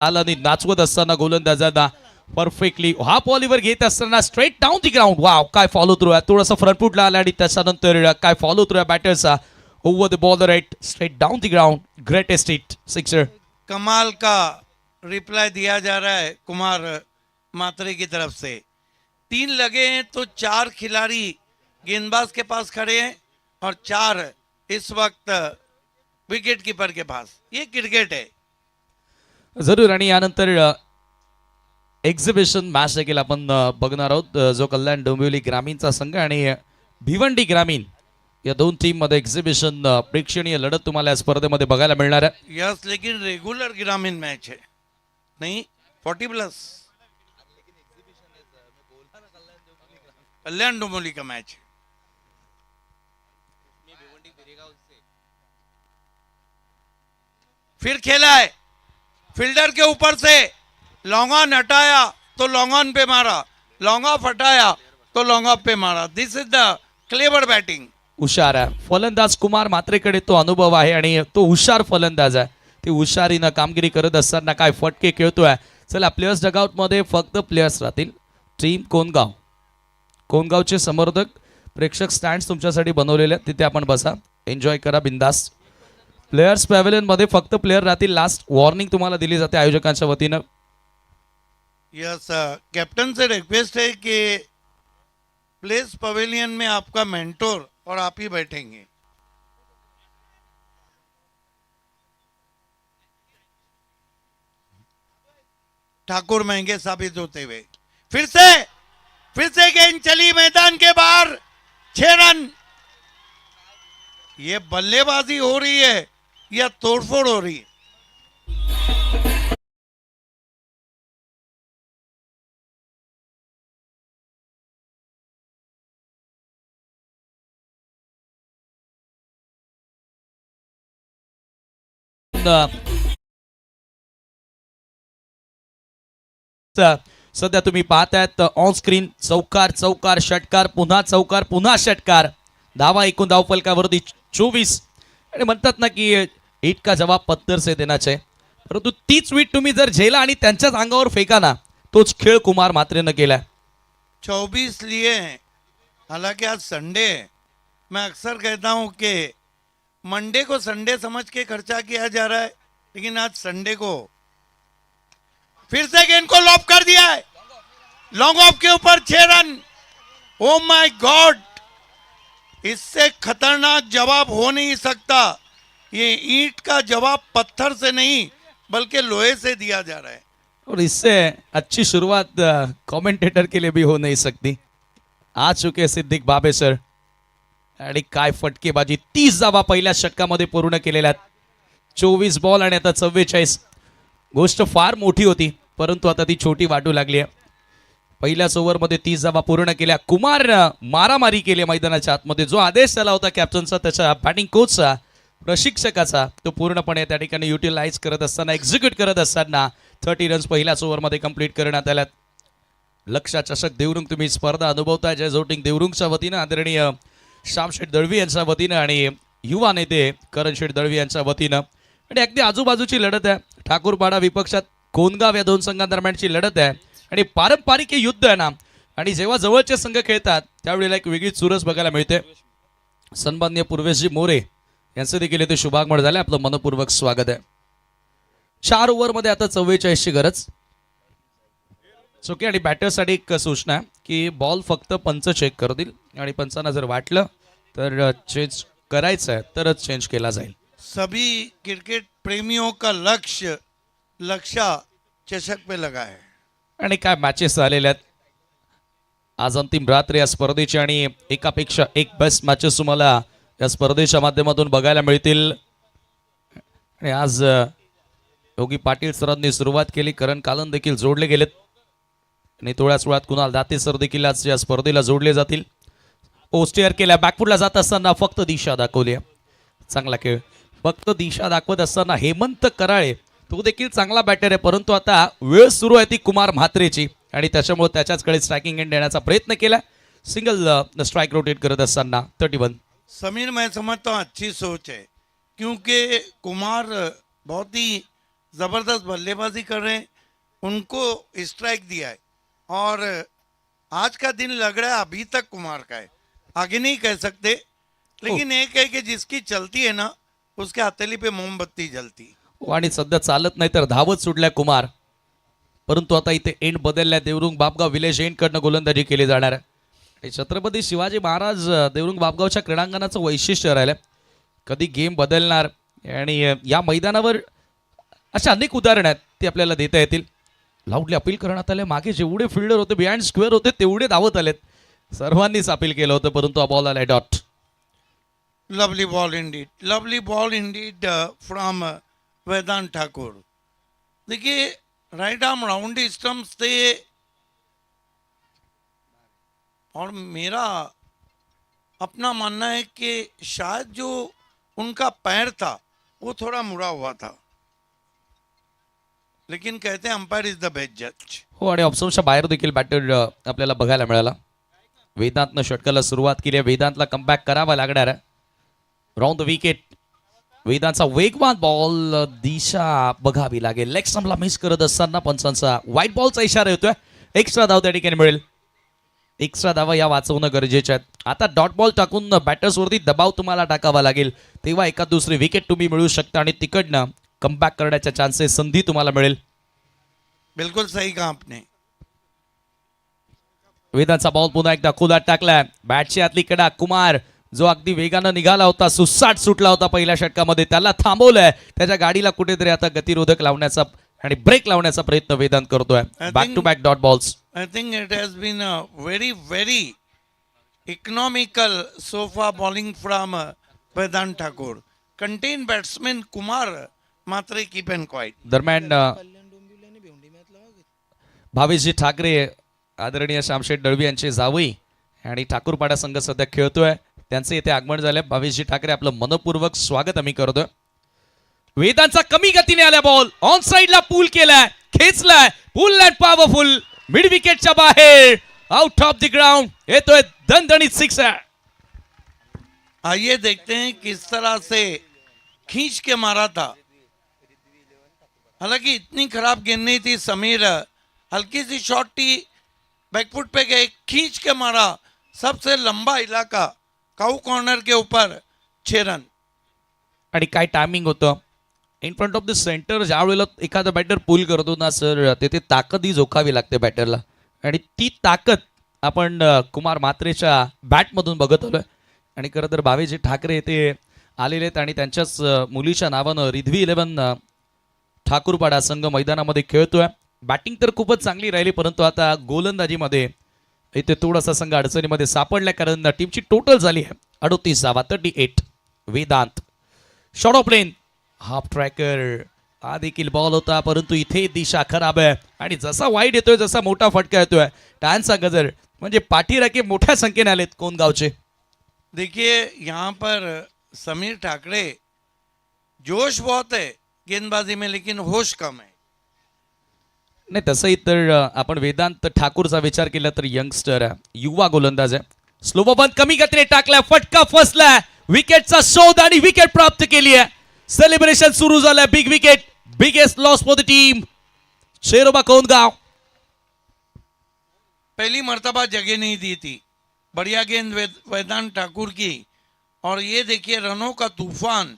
[SPEAKER 4] आला आणि नाचवत असताना गोलंदाजांना परफेक्टली हा बॉलीवर घेत असताना straight down the ground. Wow, काय फॉलो थ्रू आहे. थोडासा फ्रंट फुटला आला आणि त्याच्यानंतर काय फॉलो थ्रू आहे बॅटरचा. Over the ball right straight down the ground. Greatest hit, sixer.
[SPEAKER 3] कमाल का रिप्लाई दिया जा रहा है कुमार मात्रे की तरफ से. 3 लगे हैं तो 4 खिलाड़ी गेंदबाज के पास खड़े हैं और 4 इस वक्त विकेट कीपर के पास. ये क्रिकेट है.
[SPEAKER 4] जरूर. आणि यानंतर एक्झिबिशन मॅच देखील आपण बघणार आहोत, जो कल्याण डोंबिवली ग्रामीणचा संघ आणि भिवंडी ग्रामीण या 2 टीम मध्ये एक्झिबिशन प्रेक्षणीय लढत तुम्हाला या स्पर्धेमध्ये बघायला मिळणार आहे.
[SPEAKER 3] यस, लेकिन रेगुलर ग्रामीण मैच है नहीं. 40+ कल्याण डोंबिवली का मैच है. फिर खेला है फील्डर के ऊपर से. लॉन्ग ऑन हटाया तो लॉन्ग ऑन पे मारा, लॉन्ग ऑफ हटाया तो लॉन्ग ऑफ पे मारा. दिस इज द क्लेवर बैटिंग.
[SPEAKER 4] हुशार आहे फलंदाज कुमार मात्रेकडे तो अनुभव आहे आणि तो हुशार फलंदाज आहे. ती हुशारीनं कामगिरी करत असताना काय फटके खेळतोय. चला, प्लेयर्स डगआउट मध्ये फक्त प्लेयर्स राहतील. टीम कोणगाव, कोणगावचे समर्थक प्रेक्षक स्टँड तुमच्यासाठी बनवलेले आहेत, तिथे आपण बसा, एन्जॉय करा बिंदास. प्लेयर्स पॅव्हेलियन मध्ये फक्त प्लेयर राहतील. लास्ट वॉर्निंग तुम्हाला दिली जाते आयोजकांच्या वतीनं.
[SPEAKER 3] यस, कैप्टन से रिक्वेस्ट है कि प्लेस पवेलियन में आपका मेंटोर और आप ही बैठेंगे. ठाकुर महंगे साबित होते हुए फिर से गेंद चली मैदान के बाहर. 6 रन. ये बल्लेबाजी हो रही है या तोड़फोड़ हो रही है.
[SPEAKER 4] सध्या तुम्ही पाहतायत ऑन स्क्रीन चौकार चौकार षटकार पुन्हा चौकार पुन्हा षटकार. धावा एकूण धावफलकावरती 24 आणि म्हणतात ना की हिट का जवाब पत्थर से देना चाहिए, परंतु तीच वीट तुम्ही जर झेला आणि त्यांच्याच अंगावर फेका ना, तोच खेळ कुमार मात्रेनं केलाय.
[SPEAKER 3] 24 लिए हैं. हालांकि आज संडे है. मैं अक्सर कहता हूं कि मंडे को संडे समझ के खर्चा किया जा रहा है, लेकिन आज संडे को फिर से गेंद को लॉप कर दिया है. लॉन्ग ऑफ के ऊपर 6 रन. ओ माय गॉड, इससे खतरनाक जवाब हो नहीं सकता. ये ईंट का जवाब पत्थर से नहीं बल्कि लोहे से दिया जा रहा है.
[SPEAKER 4] और इससे अच्छी शुरुआत कमेंटेटर के लिए भी हो नहीं सकती. आ चुके सिद्दीक बाबे सर आणि काय फटकेबाजी. 30 धावा पहिल्या षटकामध्ये पूर्ण केलेल्या आहेत. 24 बॉल आणि आता 44. गोष्ट फार मोठी होती, परंतु आता ती छोटी वाटू लागली आहे. पहिल्याच ओव्हरमध्ये 30 धावा पूर्ण केल्या. कुमार मारामारी केली मैदानाच्या आतमध्ये. जो आदेश झाला होता कॅप्टनचा, त्याच्या बॅटिंग कोचचा, प्रशिक्षकाचा, तो पूर्णपणे त्या ठिकाणी युटिलाइज करत असताना, एक्झिक्यूट करत असताना 30 रन्स पहिल्याच ओव्हरमध्ये कंप्लीट करण्यात आल्यात. लक्ष्य चषक देवरुंग तुम्ही स्पर्धा अनुभवताय. जय जोटिंग देवरुंगच्या वतीनं आदरणीय श्यामशेठ दळवी यांच्या वतीनं आणि युवा नेते करणशेठ दळवी यांच्या वतीनं. आणि अगदी आजूबाजूची लढत आहे. ठाकूरपाडा विपक्षात कोणगाव या 2 संघांदरम्यानची लढत आहे आणि पारंपरिक युद्ध आहे ना. आणि जेव्हा जवळचे संघ खेळतात त्यावेळेला एक वेगळी चुरस बघायला मिळते. सन्माननीय पूर्वेशजी मोरे यांचं देखील इथे शुभागमन झालं. आपलं मनपूर्वक स्वागत आहे. 4 ओव्हरमध्ये आता 44ची गरज. ओके. आणि बॅटरसाठी एक सूचना आहे की बॉल फक्त पंच चेक करतील आणि पंचांना जर वाटलं तर चेंज करायचं आहे तरच चेंज केला जाईल.
[SPEAKER 3] सभी क्रिकेट प्रेमियों का लक्ष्य लक्षा चषक पे लगा है.
[SPEAKER 4] आणि काय मॅचेस झालेल्या आहेत आज अंतिम रात्र या स्पर्धेची आणि एकापेक्षा एक बेस्ट मॅचेस तुम्हाला या स्पर्धेच्या माध्यमातून बघायला मिळतील. आणि आज योगी पाटील सरांनी सुरुवात केली, करण कालन देखील जोडले गेलेत आणि थोड्याच वेळात कुणाल दाते सर देखील आज या स्पर्धेला जोडले जातील. पोस्टेअर केल्या, बॅकफुटला जात असताना फक्त दिशा दाखवली. चांगला खेळ, फक्त दिशा दाखवत असताना हेमंत कराळे तो देखील चांगला बॅटर आहे, परंतु आता वेळ सुरू आहे ती कुमार म्हात्रेची आणि त्याच्यामुळे त्याच्याचकडे स्ट्रायकिंग एंड देण्याचा प्रयत्न केला. सिंगल स्ट्राइक रोटेट करत असताना 31.
[SPEAKER 3] समीर, मैं समझता हूँ अच्छी सोच है, क्योंकि कुमार बहुत ही ज़बरदस्त बल्लेबाजी कर रहे हैं, उनको स्ट्राइक दिया है और आज का दिन लग रहा है अभी तक कुमार का है, आगे नहीं कह सकते, लेकिन एक है कि जिसकी चलती है ना उसके हथेली पे मोमबत्ती जलती.
[SPEAKER 4] आणि सध्या चालत नाही तर धावत सुटलाय कुमार, परंतु आता इथे end बदललाय. Devrung Bapgaon village end कडनं गोलंदाजी केली जाणार आहे. आणि छत्रपती शिवाजी महाराज देवरुंग बापगावच्या क्रीडांगणाचं वैशिष्ट्य राहिलं, कधी गेम बदलणार आणि या मैदानावर अशा अनेक उदाहरण आहेत ते आपल्याला देता येतील. लाऊडली अपील करण्यात आले, मागे जेवढे फिल्डर होते बिहाइंड स्क्वेअर होते तेवढे धावत आलेत, सर्वांनीच अपील केलं होतं, परंतु हा बॉल आलाय dot.
[SPEAKER 3] Lovely ball indeed from Vedant Thakur. देखिए राइट आर्म राउंड स्टम्प्स थे और मेरा अपना मानना है कि शायद जो उनका पैर था वो थोड़ा मुड़ा हुआ था, लेकिन कहते हैं अंपायर इज द बेस्ट जज.
[SPEAKER 4] हो, आणि ऑप्शनच्या बाहेर देखील बॅटर आपल्याला बघायला मिळाला. वेदांतनं षटकाला सुरुवात केली आहे, वेदांतला कमबॅक करावा लागणार आहे. राऊंड द विकेट, वेदांतचा वेगवान बॉल, दिशा बघावी लागेल. लेग स्टंपला मिस करत असताना पंचांचा व्हाईट बॉलचा इशारा येतोय. एक्स्ट्रा धाव त्या ठिकाणी मिळेल. एक्स्ट्रा धावा या वाचवणं गरजेचे आहेत. आता डॉट बॉल टाकून बॅटर्सवरती दबाव तुम्हाला टाकावा लागेल, तेव्हा एका दुसरी विकेट तुम्ही मिळू शकता आणि तिकडनं कमबॅक करण्याच्या चान्सेस, संधी तुम्हाला मिळेल.
[SPEAKER 3] बिल्कुल सही कहा आपने.
[SPEAKER 4] वेदांतचा बॉल पुन्हा एकदा खोलात टाकलाय. बॅटची आतली कडा कुमार जो अगदी वेगानं निघाला होता, सुसाट सुटला होता पहिल्या षटकामध्ये, त्याला थांबवलंय. त्याच्या गाडीला कुठेतरी आता गतिरोधक लावण्याचा आणि ब्रेक लावण्याचा प्रयत्न वेदांत करतोय. Back to back dot balls.
[SPEAKER 3] I think it has been a very economical so far bowling from Vedant Thakur. Contained batsman Kumar Matre keep and quiet.
[SPEAKER 4] दरम्यान भावेशजी ठाकरे, आदरणीय श्यामशेठ दळवी यांचे जावई आणि ठाकूरपाडा संघ सध्या खेळतोय, त्यांचे इथे आगमन झाले. भावेशजी ठाकरे आपलं मनपूर्वक स्वागत आम्ही करतोय. वेदांतचा कमी गतीने आला बॉल, ऑन साइडला पूल केलाय, खेचलाय, फुल अँड पॉवरफुल, मिड विकेटच्या बाहेर, आउट ऑफ द ग्राउंड, येतोय दणदणीत सिक्सर.
[SPEAKER 3] आइए देखते हैं किस तरह से खींच के मारा था. हालांकि इतनी खराब गेंद नहीं थी. समीर हल्की सी शॉट थी, बैकफुट पे गए, खींच के मारा, सबसे लंबा इलाका, काऊ कॉर्नर के ऊपर 6 रन.
[SPEAKER 4] आणि काय टायमिंग होतं in front of the centre. ज्या वेळेला एखादा बॅटर पुल करतो ना सर, तेथे ताकदही जोखावी लागते बॅटरला, आणि ती ताकद आपण कुमार म्हात्रेच्या बॅटमधून बघत आलोय. आणि खरं तर भावेजी ठाकरे ते आलेले आहेत आणि त्यांच्याच मुलीच्या नावानं रिधवी 11 ठाकूरपाडा संघ मैदानामध्ये खेळतोय. बॅटिंग तर खूपच चांगली राहिली, परंतु आता गोलंदाजीमध्ये इथे थोडासा संघ अडचणीमध्ये सापडला, कारण टीमची टोटल झाली आहे 38 धावा, 38. Vedant short of length, half tracker, हा देखील बॉल होता, परंतु इथे दिशा खराब आहे आणि जसा वाईड येतोय, जसा मोठा फटका येतोय, टायनचा गजर, म्हणजे पाठीराखे मोठ्या संख्येने आलेत कोण गावचे.
[SPEAKER 3] देखिए यहाँ पर समीर ठाकरे जोश बहुत है गेंदबाजी में, लेकिन होश कम है.
[SPEAKER 4] नाही तसंही तर आपण वेदांत ठाकूरचा विचार केला तर यंगस्टर आहे, युवा गोलंदाज आहे. स्लो बॉल कमी गतीने टाकलाय, फटका फसलाय, विकेटचा शोध आणि विकेट प्राप्त केली आहे. सेलिब्रेशन सुरू झालंय. Big wicket, biggest loss for the team Sheroba Kondagaon.
[SPEAKER 3] पहली मर्तबा जगह नहीं दी थी. बढ़िया गेंद वेदांत ठाकुर की, और ये देखिए रनों का तूफान.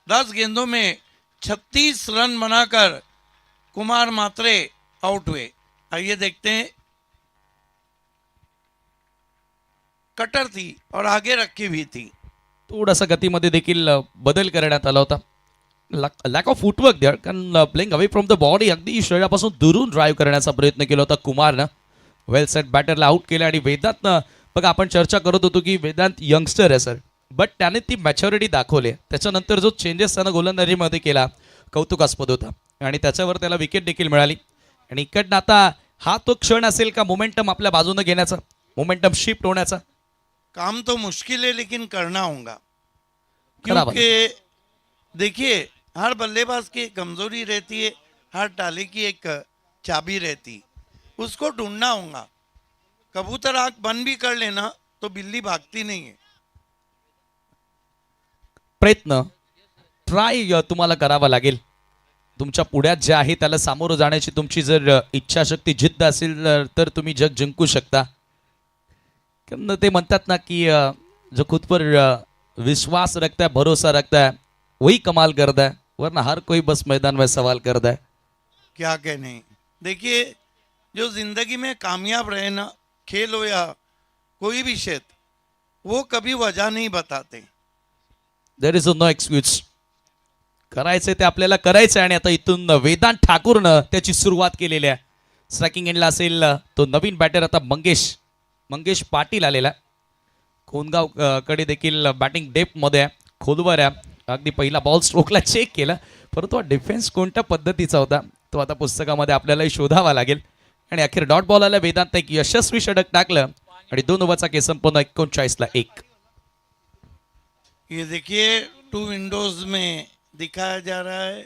[SPEAKER 3] 10 गेंदों में 36 रन बनाकर कुमार मात्रे आउट हुए. आइए देखते हैं. कटर थी और आगे रखी हुई थी.
[SPEAKER 4] थोडासा गतीमध्ये देखील बदल करण्यात आला होता. लॅक ऑफ फुटवर्क द्या, कारण playing away from the body अगदी शरीरापासून दुरून ड्राईव्ह करण्याचा प्रयत्न केला होता कुमारनं. वेल सेट बॅटरला आउट केलं. आणि वेदांतनं बघा, आपण चर्चा करत होतो की वेदांत यंगस्टर आहे सर, बट त्याने ती मॅच्युरिटी दाखवली. त्याच्यानंतर जो चेंजेस त्यानं गोलंदाजीमध्ये केला कौतुकास्पद होता आणि त्याच्यावर त्याला विकेट देखील मिळाली. आणि इकडनं आता हा तो क्षण असेल का मोमेंटम आपल्या बाजूने घेण्याचा, मोमेंटम शिफ्ट होण्याचा.
[SPEAKER 3] काम तो मुश्किल है लेकिन करना होगा,
[SPEAKER 4] खराब है।
[SPEAKER 3] क्योंकि देखिए हर बल्लेबाज की एक कमजोरी रहती है, हर टाले की एक चाबी रहती, उसको ढूंढना होगा. कबूतर आंख बंद भी कर लेना तो बिल्ली भागती नहीं है.
[SPEAKER 4] प्रयत्न ट्राय तुम्हाला करावा लागेल. तुमच्या पुढ्यात जे आहे त्याला सामोरं जाण्याची तुमची जर इच्छाशक्ती जिद्द असेल तर तुम्ही जग जिंकू शकता. कारण ते म्हणतात ना की जो खुद पर विश्वास रखता है, भरोसा रखता है, वही कमाल करता है, वरना हर कोई बस मैदान में सवाल करता है.
[SPEAKER 3] क्या कहने. देखिए जो जिंदगी में कामयाब रहे ना, खेल हो या कोई भी क्षेत्र, वो कभी वजह नहीं बताते.
[SPEAKER 4] There is no excuse. करायचंय ते आपल्याला करायचंय. आणि आता इथून वेदांत ठाकूरनं त्याची सुरुवात केलेली आहे. स्ट्रायकिंग एंडला असेल तो नवीन बॅटर आता मंगेश पाटील आलेला. कोनगाव कडे देखील बॅटिंग डेप्थमध्ये आहे, खोलवर आहे. अगदी पहिला बॉल स्ट्रोकला चेक केला, परंतु हा डिफेन्स कोणत्या पद्धतीचा होता तो आता पुस्तकामध्ये आपल्यालाही शोधावा लागेल. आणि अखेर डॉट बॉल आला. वेदांत एक यशस्वी षटक टाकलं आणि 2 ओव्हरचा केस संपन्न 39ला 1.
[SPEAKER 3] ये देखिए 2 विंडोज में दिखाया जा रहा है.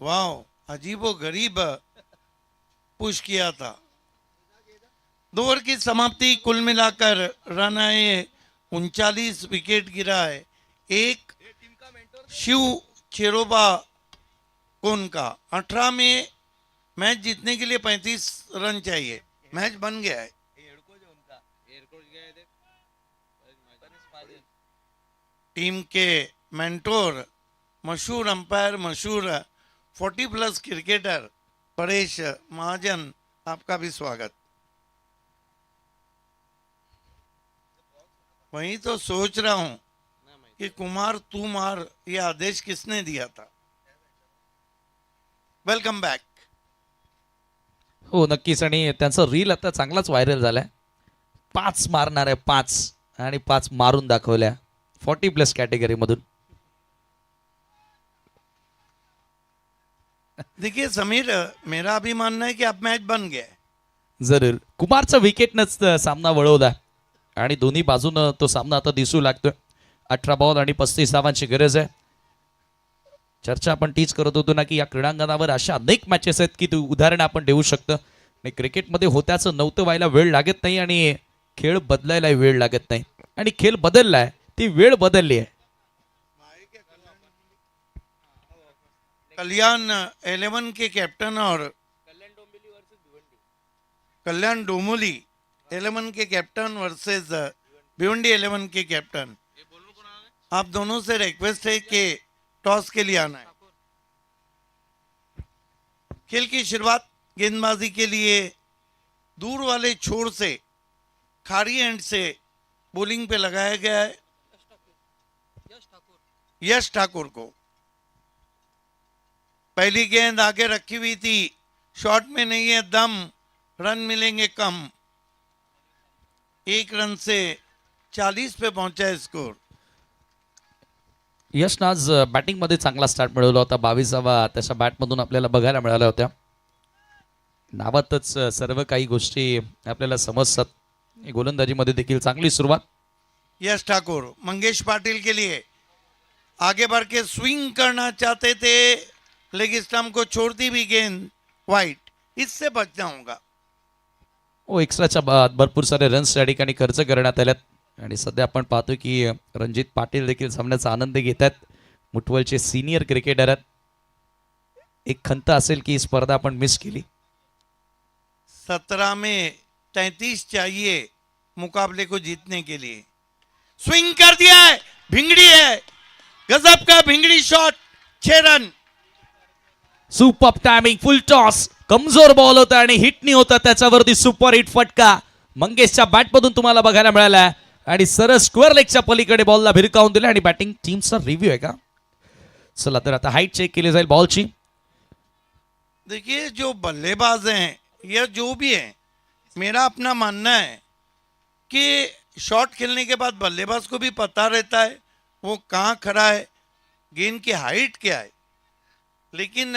[SPEAKER 3] वाह, अजीबो गरीब पुश किया था. 2 ओवर की समाप्ति. कुल मिलाकर रन आए 39, विकेट गिरा है 1. शिव चेरोबा कौन का 18 में मैच जीतने के लिए 35 रन चाहिए. मैच बन गया है. टीम के मेंटोर, मशहूर अंपायर, मशहूर 40+ क्रिकेटर परेश महाजन, आपका भी स्वागत. वही तो सोच रहा हूं कि कुमार तू मार, ये आदेश किसने दिया था. Welcome back.
[SPEAKER 4] हो नक्कीच. आणि त्यांचा रील आता चांगलाच व्हायरल झालाय. 5 मारणार आहे, 5 आणि 5 मारून दाखवल्या 40+ कॅटेगरी मधून.
[SPEAKER 3] देखिए समीर, मेरा अभी मानना है कि अब मैच बन गया है.
[SPEAKER 4] जरूर कुमारचा विकेटनंच सामना वळवला आणि दोन्ही बाजूनं तो सामना आता दिसू लागतोय. 18 बॉल आणि 35 धावांची गरज आहे. चर्चा आपण तीच करत होतो ना की या क्रीडांगणावर अशा अनेक मॅचेस आहेत की उदाहरण आपण देऊ शकतो. आणि क्रिकेटमध्ये होत्याचं नव्हतं व्हायला वेळ लागत नाही आणि खेळ बदलायला वेळ लागत नाही. आणि खेळ बदललाय, ती वेळ बदलली आहे.
[SPEAKER 3] कल्याण 11 के कैप्टन और कल्याण डोमोली 11 के कैप्टन वर्सेस भिवंडी 11 के कैप्टन. आप दोनों से रिक्वेस्ट है कि टॉस के लिए आना है. खेल की शुरुआत गेंदबाजी के लिए दूर वाले छोर से खारी एंड से बॉलिंग पे लगाया गया है यश ठाकुर को. पहली गेंद आगे रखी हुई थी, शॉट में नहीं है दम, रन मिलेंगे कम. 1 रन से 40 पे पहुंचा है स्कोर.
[SPEAKER 4] यशनं आज बॅटिंगमध्ये चांगला स्टार्ट मिळवला होता. 22वा त्याच्या बॅटमधून आपल्याला बघायला मिळाल्या होत्या. नावातच सर्व काही गोष्टी आपल्याला समजतात. गोलंदाजीमध्ये देखील चांगली सुरुवात.
[SPEAKER 3] यश ठाकुर मंगेश पाटिल के लिए आगे बढ़ के स्विंग करना चाहते थे, लेग स्टंप को छोड़ती भी गेंद वाइट. इससे बचना होगा.
[SPEAKER 4] हो एक्स्ट्राच्या बाद भरपूर सारे रन्स त्या ठिकाणी खर्च करण्यात आल्यात. आणि सध्या आपण पाहतो की रणजित पाटील देखील सामन्याचा आनंद घेत आहेत. मुठवलचे सिनियर क्रिकेटर आहेत. एक खंत असेल की ही स्पर्धा आपण मिस केली.
[SPEAKER 3] 17 में 33 चाहिए मुकाबले को जीतने के लिए. स्विंग कर दिया है, भिंगड़ी है, गजब का भिंगड़ी shot. 6 run.
[SPEAKER 4] Super timing, full toss, कमजोर बॉल होता आणि हिट नाही होता, त्याच्यावरती सुपर हिट फटका मंगेशच्या बॅटमधून तुम्हाला बघायला मिळाला. आणि सरळ स्क्वेअर लेगच्या पलीकडे बॉलला भिरकावून दिला आणि बॅटिंग टीमचा रिव्ह्यू आहे का? चला तर आता हाईट चेक केली जाईल बॉलची.
[SPEAKER 3] देखिए जो बल्लेबाज हैं या जो भी है, मेरा अपना मानना है कि शॉट खेलने के बाद बल्लेबाज को भी पता रहता है वो कहाँ खड़ा है, गेंद की हाइट क्या है. लेकिन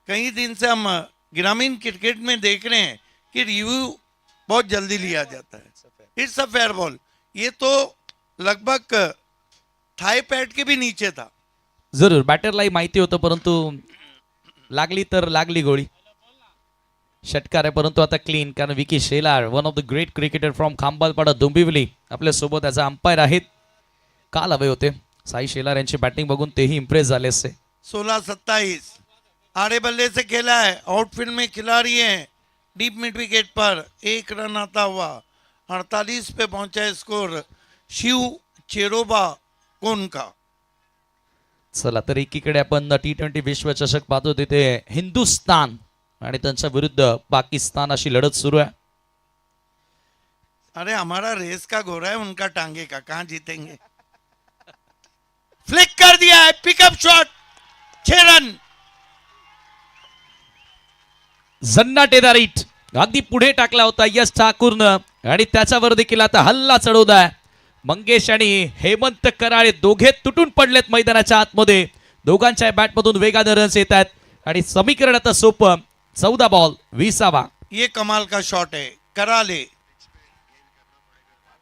[SPEAKER 3] कई दिन से हम ग्रामीण क्रिकेट में देख रहे हैं कि रिव्यू बहुत जल्दी लिया जाता है. It's a fair ball. ये तो लगभग थाई पैड के भी नीचे था.
[SPEAKER 4] जरूर बॅटरलाही माहिती होतं, परंतु लागली तर लागली गोळी. षटकार आहे परंतु आता क्लीन, कारण Vicky Shelar one of the great cricketer from Khambalpada Dombivli आपल्यासोबत ॲज अ अंपायर आहेत. काल हवे होते. साई शेलार यांची बॅटिंग बघून तेही इम्प्रेस झाले असते.
[SPEAKER 3] 16-27 आड़े बल्ले से खेला है. आउटफील्ड में खिलाड़ी हैं. डीप मिड विकेट पर एक रन आता हुआ 48 पे पहुंचा है स्कोर शिव चेरोबा कोनका.
[SPEAKER 4] चला तर एकीकडे आपण T20 विश्वचषक पाहतो, तिथे हिंदुस्थान आणि त्यांच्या विरुद्ध पाकिस्तान अशी लढत सुरू आहे.
[SPEAKER 3] अरे हमारा रेस का घोड़ा है, उनका टांगे का, कहाँ जीतेंगे. फ्लिक कर दिया है, पिकअप शॉट, 6 रन.
[SPEAKER 4] जन्नाटेदार हिट अगदी पुढे टाकला होता यश ठाकूरनं आणि त्याच्यावर देखील आता हल्ला चढवलाय. मंगेश आणि हेमंत कराळे दोघे तुटून पडलेत मैदानाच्या आतमध्ये. दोघांच्या बॅटमधून वेगाने रन्स येत आहेत आणि समीकरण आता सोपं. 14 बॉल 20.
[SPEAKER 3] ये कमाल का शॉट है. करा ले,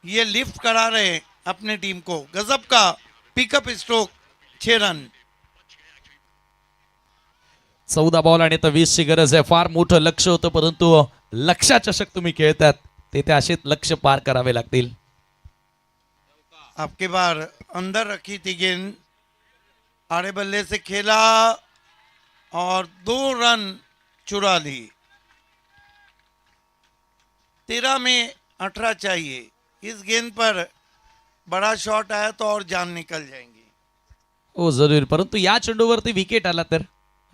[SPEAKER 3] ये लिफ्ट करा रहे हैं अपने टीम को. गजब का पिकअप स्ट्रोक, 6 रन.
[SPEAKER 4] 14 बॉल आणि आता 20 ची गरज आहे. फार मोठं लक्ष होतं, परंतु लक्षाचषक तुम्ही खेळतात तेथे असेच लक्ष पार करावे लागतील.
[SPEAKER 3] आपके बार अंदर रखी थी गेंद, आड़े बल्ले से खेला और 2 रन चुरा ली. 13 में 18 चाहिए. इस गेंद पर बड़ा शॉट आया तो और जान निकल जाएंगी.
[SPEAKER 4] हो जरूर, परंतु या चेंडूवरती विकेट आला तर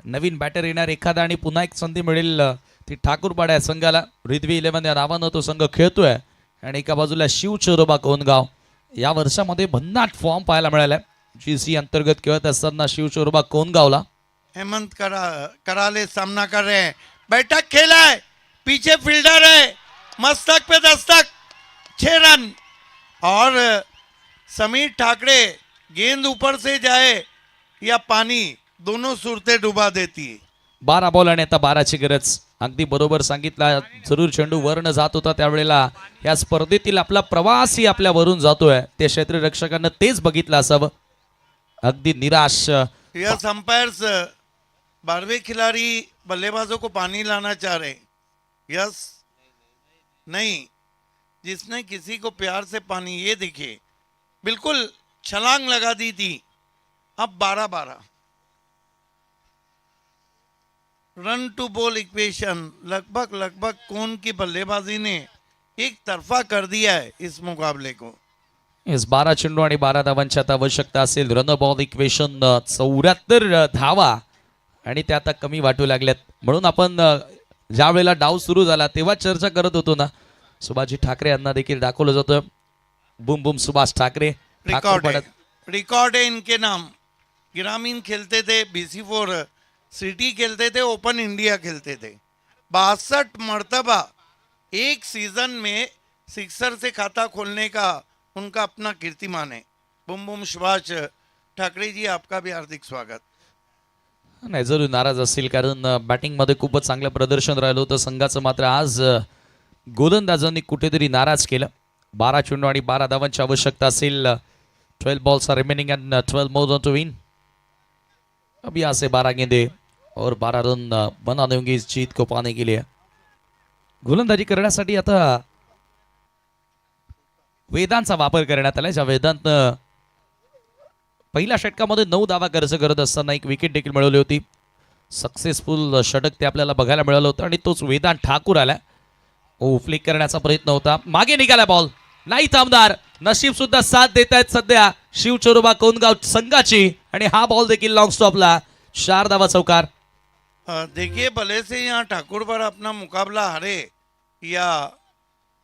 [SPEAKER 4] नवीन बॅटर येणार एखादा आणि पुन्हा एक संधी मिळेल ती ठाकूरपाडा या संघाला. रिद्वी 11 या नावानं तो संघ खेळतोय आणि एका बाजूला शिव चोरोबा कोनगाव. या वर्षामध्ये भन्नाट फॉर्म पाहायला मिळालाय. GC अंतर्गत खेळत असताना शिव चोरोबा कोनगावला.
[SPEAKER 3] हेमंत कराले सामना कर रहे हैं. बैठक खेला है, पीछे फील्डर है, मस्तक पे दस्तक, 6 रन. और समीर ठाकरे गेंद ऊपर से जाए या पानी, दोनों सूरतें डुबा देती है.
[SPEAKER 4] 12 बॉल आणि आता 12 ची गरज. अगदी बरोबर सांगितलं. जरूर चेंडू वरनं जात होता त्यावेळेला या स्पर्धेतील आपला प्रवासी आपल्या वरून जातोय. ते क्षेत्ररक्षकांना तेच बघितलं असावं. अगदी निराश.
[SPEAKER 3] यस अंपायर्स 12वें खिलाड़ी बल्लेबाजों को पानी लाना चाह रहे. यस नहीं, जिसने किसी को प्यार से पानी, ये देखिए बिल्कुल छलांग लगा दी थी. अब 12-12 रन टू बॉल इक्वेशन. लगभग कौन की बल्लेबाजी ने एक तरफा कर दिया है इस मुकाबले को.
[SPEAKER 4] येस 12 चेंडू आणि 12 धावांची आता आवश्यकता असेल. रन बॉल इक्वेशन 74 धावा आणि त्या आता कमी वाटू लागल्यात. म्हणून आपण ज्या वेळेला डाव सुरू झाला तेव्हा चर्चा करत होतो ना, सुभाषजी ठाकरे यांना देखील दाखवलं जातं. बुम बुम सुभाष ठाकरे.
[SPEAKER 3] रिकॉर्ड है इनके नाम. ग्रामीण खेलते थे, BC4 सिटी खेलते थे, ओपन इंडिया खेलते थे. 62 मर्तबा एक सीजन में सिक्सर से खाता खोलने का उनका अपना कीर्तिमान है. बुम बुम सुभाष ठाकरे जी, आपका भी हार्दिक स्वागत.
[SPEAKER 4] नाही जरूर नाराज असतील, कारण बॅटिंगमध्ये खूपच चांगलं प्रदर्शन राहिलं होतं संघाचं. मात्र आज गोलंदाजांनी कुठेतरी नाराज केलं. 12 चेंडू आणि 12 धावांची आवश्यकता असेल. 12 balls are remaining and 12 more run to win. अब यहाँ से 12 गेंदे और 12 रन बनाने होंगे इस जीत को पाने के लिए. गोलंदाजी करण्यासाठी आता वेदांचा वापर करण्यात आला. ज्या वेदांत पहिल्या षटकामध्ये 9 धावा खर्च करत असताना एक विकेट देखील मिळवली होती. सक्सेसफुल षटक ते आपल्याला बघायला मिळालं होतं आणि तोच वेदांत ठाकूर आला. फ्लिक करण्याचा प्रयत्न होता, मागे निघाला बॉल, नाही थांबणार. नशीब सुद्धा साथ देत आहेत सध्या शिव चोरोबा कोनगाव संघाची आणि हा बॉल देखील लॉन्ग स्टॉपला. 4 धावा चौकार.
[SPEAKER 3] देखिए भले से यहाँ ठाकुर पर अपना मुकाबला हारे या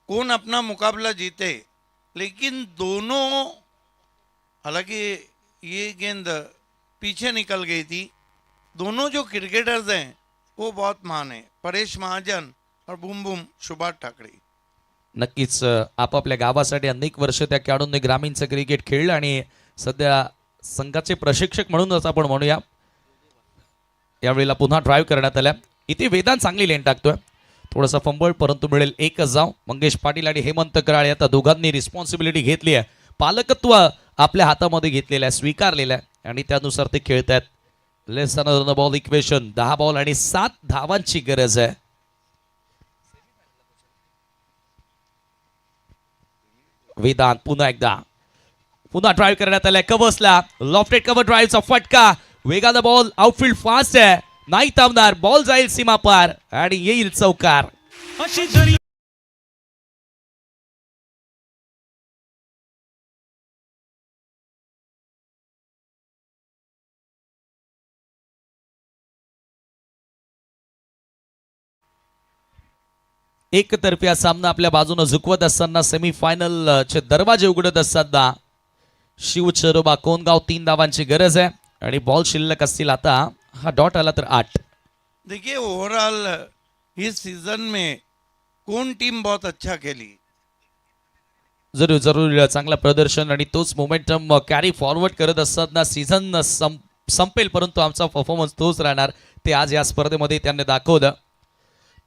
[SPEAKER 3] कौन अपना मुकाबला जीते, लेकिन दोनों, हालांकि ये गेंद पीछे निकल गई थी, दोनों जो क्रिकेटर्स हैं वो बहुत महान है, परेश महाजन और बूम बूम सुभाष ठाकरे.
[SPEAKER 4] नक्कीच आपापल्या गावासाठी अनेक वर्ष त्या खेळाडूंनी ग्रामीणचं क्रिकेट खेळलं आणि सध्या संघाचे प्रशिक्षक म्हणूनच आपण म्हणूया. यावेळेला पुन्हा ड्राईव्ह करण्यात आल्या. इथे वेदांत चांगली लेन टाकतोय. थोडासा फंबळ परंतु मिळेल एकच जाव. मंगेश पाटील आणि हेमंत कराळे आता दोघांनी रिस्पॉन्सिबिलिटी घेतली आहे, पालकत्व आपल्या हातामध्ये स्वीकारलेलं आहे, स्वीकारलेलं आहे आणि त्यानुसार ते खेळत आहेत. लेस दॅन बॉल इक्वेशन, 10 बॉल आणि 7 धावांची गरज आहे. वेदांत पुन्हा एकदा पुन्हा ड्राईव्ह करण्यात आलाय कव्हर्सला. लॉफ्टेड कव्हर ड्राईव्हचा फटका, वेगाचा बॉल, आउटफील्ड फास्ट आहे, नाही थांबणार, बॉल जाईल सीमा पार आणि येईल चौकार. एकतर्फी सामना आपल्या बाजूने झुकवत असताना सेमीफायनल चे दरवाजे उघडत असताना शिवचरोबा कोणगाव 3 धावांची गरज आहे आणि बॉल शिल्लक असतील आता. हा डॉट आला तर 8.
[SPEAKER 3] देखिए ओवरऑल इस सीजन में कौन टीम बहुत अच्छा खेली.
[SPEAKER 4] जरूर जरूर चांगलं प्रदर्शन आणि तोच मोमेंटम कॅरी फॉरवर्ड करत असताना सीझन संपेल परंतु आमचा परफॉर्मन्स तोच राहणार. ते आज या स्पर्धेमध्ये त्यांनी दाखवलं.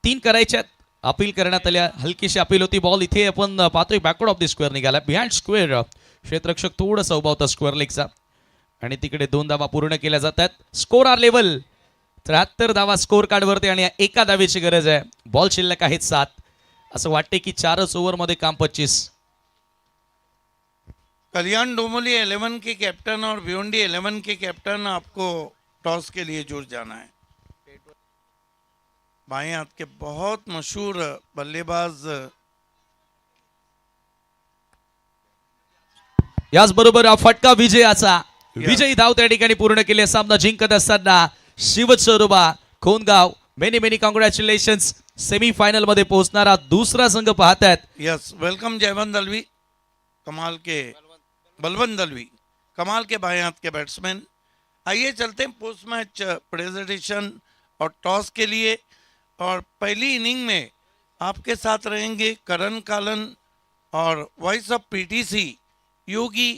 [SPEAKER 4] 3 करायच्यात, अपील करण्यात आल्या, हलकीशी अपील होती. बॉल इथे आपण पाहतोय बॅकवर्ड ऑफ द स्क्वेअर निघाला, बिहाइंड स्क्वेअर. क्षेत्ररक्षक थोडंसं उभा होता स्क्वेअर लेगचा आणि तिकडे 2 धावा पूर्ण केल्या जातात. स्कोर आर लेवल 73 धावा स्कोर कार्डवरती आणि 1 धावेची गरज आहे. बॉल शिल्लक आहेत 7. असं वाटते की 4च ओव्हरमध्ये काम 25.
[SPEAKER 3] कल्याण डोमोली 11 के कैप्टन और भिवंडी 11 के कैप्टन, आपको टॉस के लिए जुट जाना है. बाएं हाथ के बहुत मशहूर बल्लेबाज
[SPEAKER 4] याचबरोबर हा फटका विजयाचा, विजयी धाव त्या ठिकाणी पूर्ण केले. सामना जिंकत असताना Shivcharoba Kongaon many many congratulations. Semifinal मध्ये पोहोचणारा दुसरा संघ पाहतायत.
[SPEAKER 3] यस, वेलकम जयवंत दलवी, कमाल के बलवंत दलवी, कमाल के बाएं हाथ के बैट्समैन. आइए चलते हैं पोस्ट मैच प्रेजेंटेशन और टॉस के लिए. और पहली इनिंग में आपके साथ रहेंगे करण कालन और वॉइस ऑफ पीटीसी योगी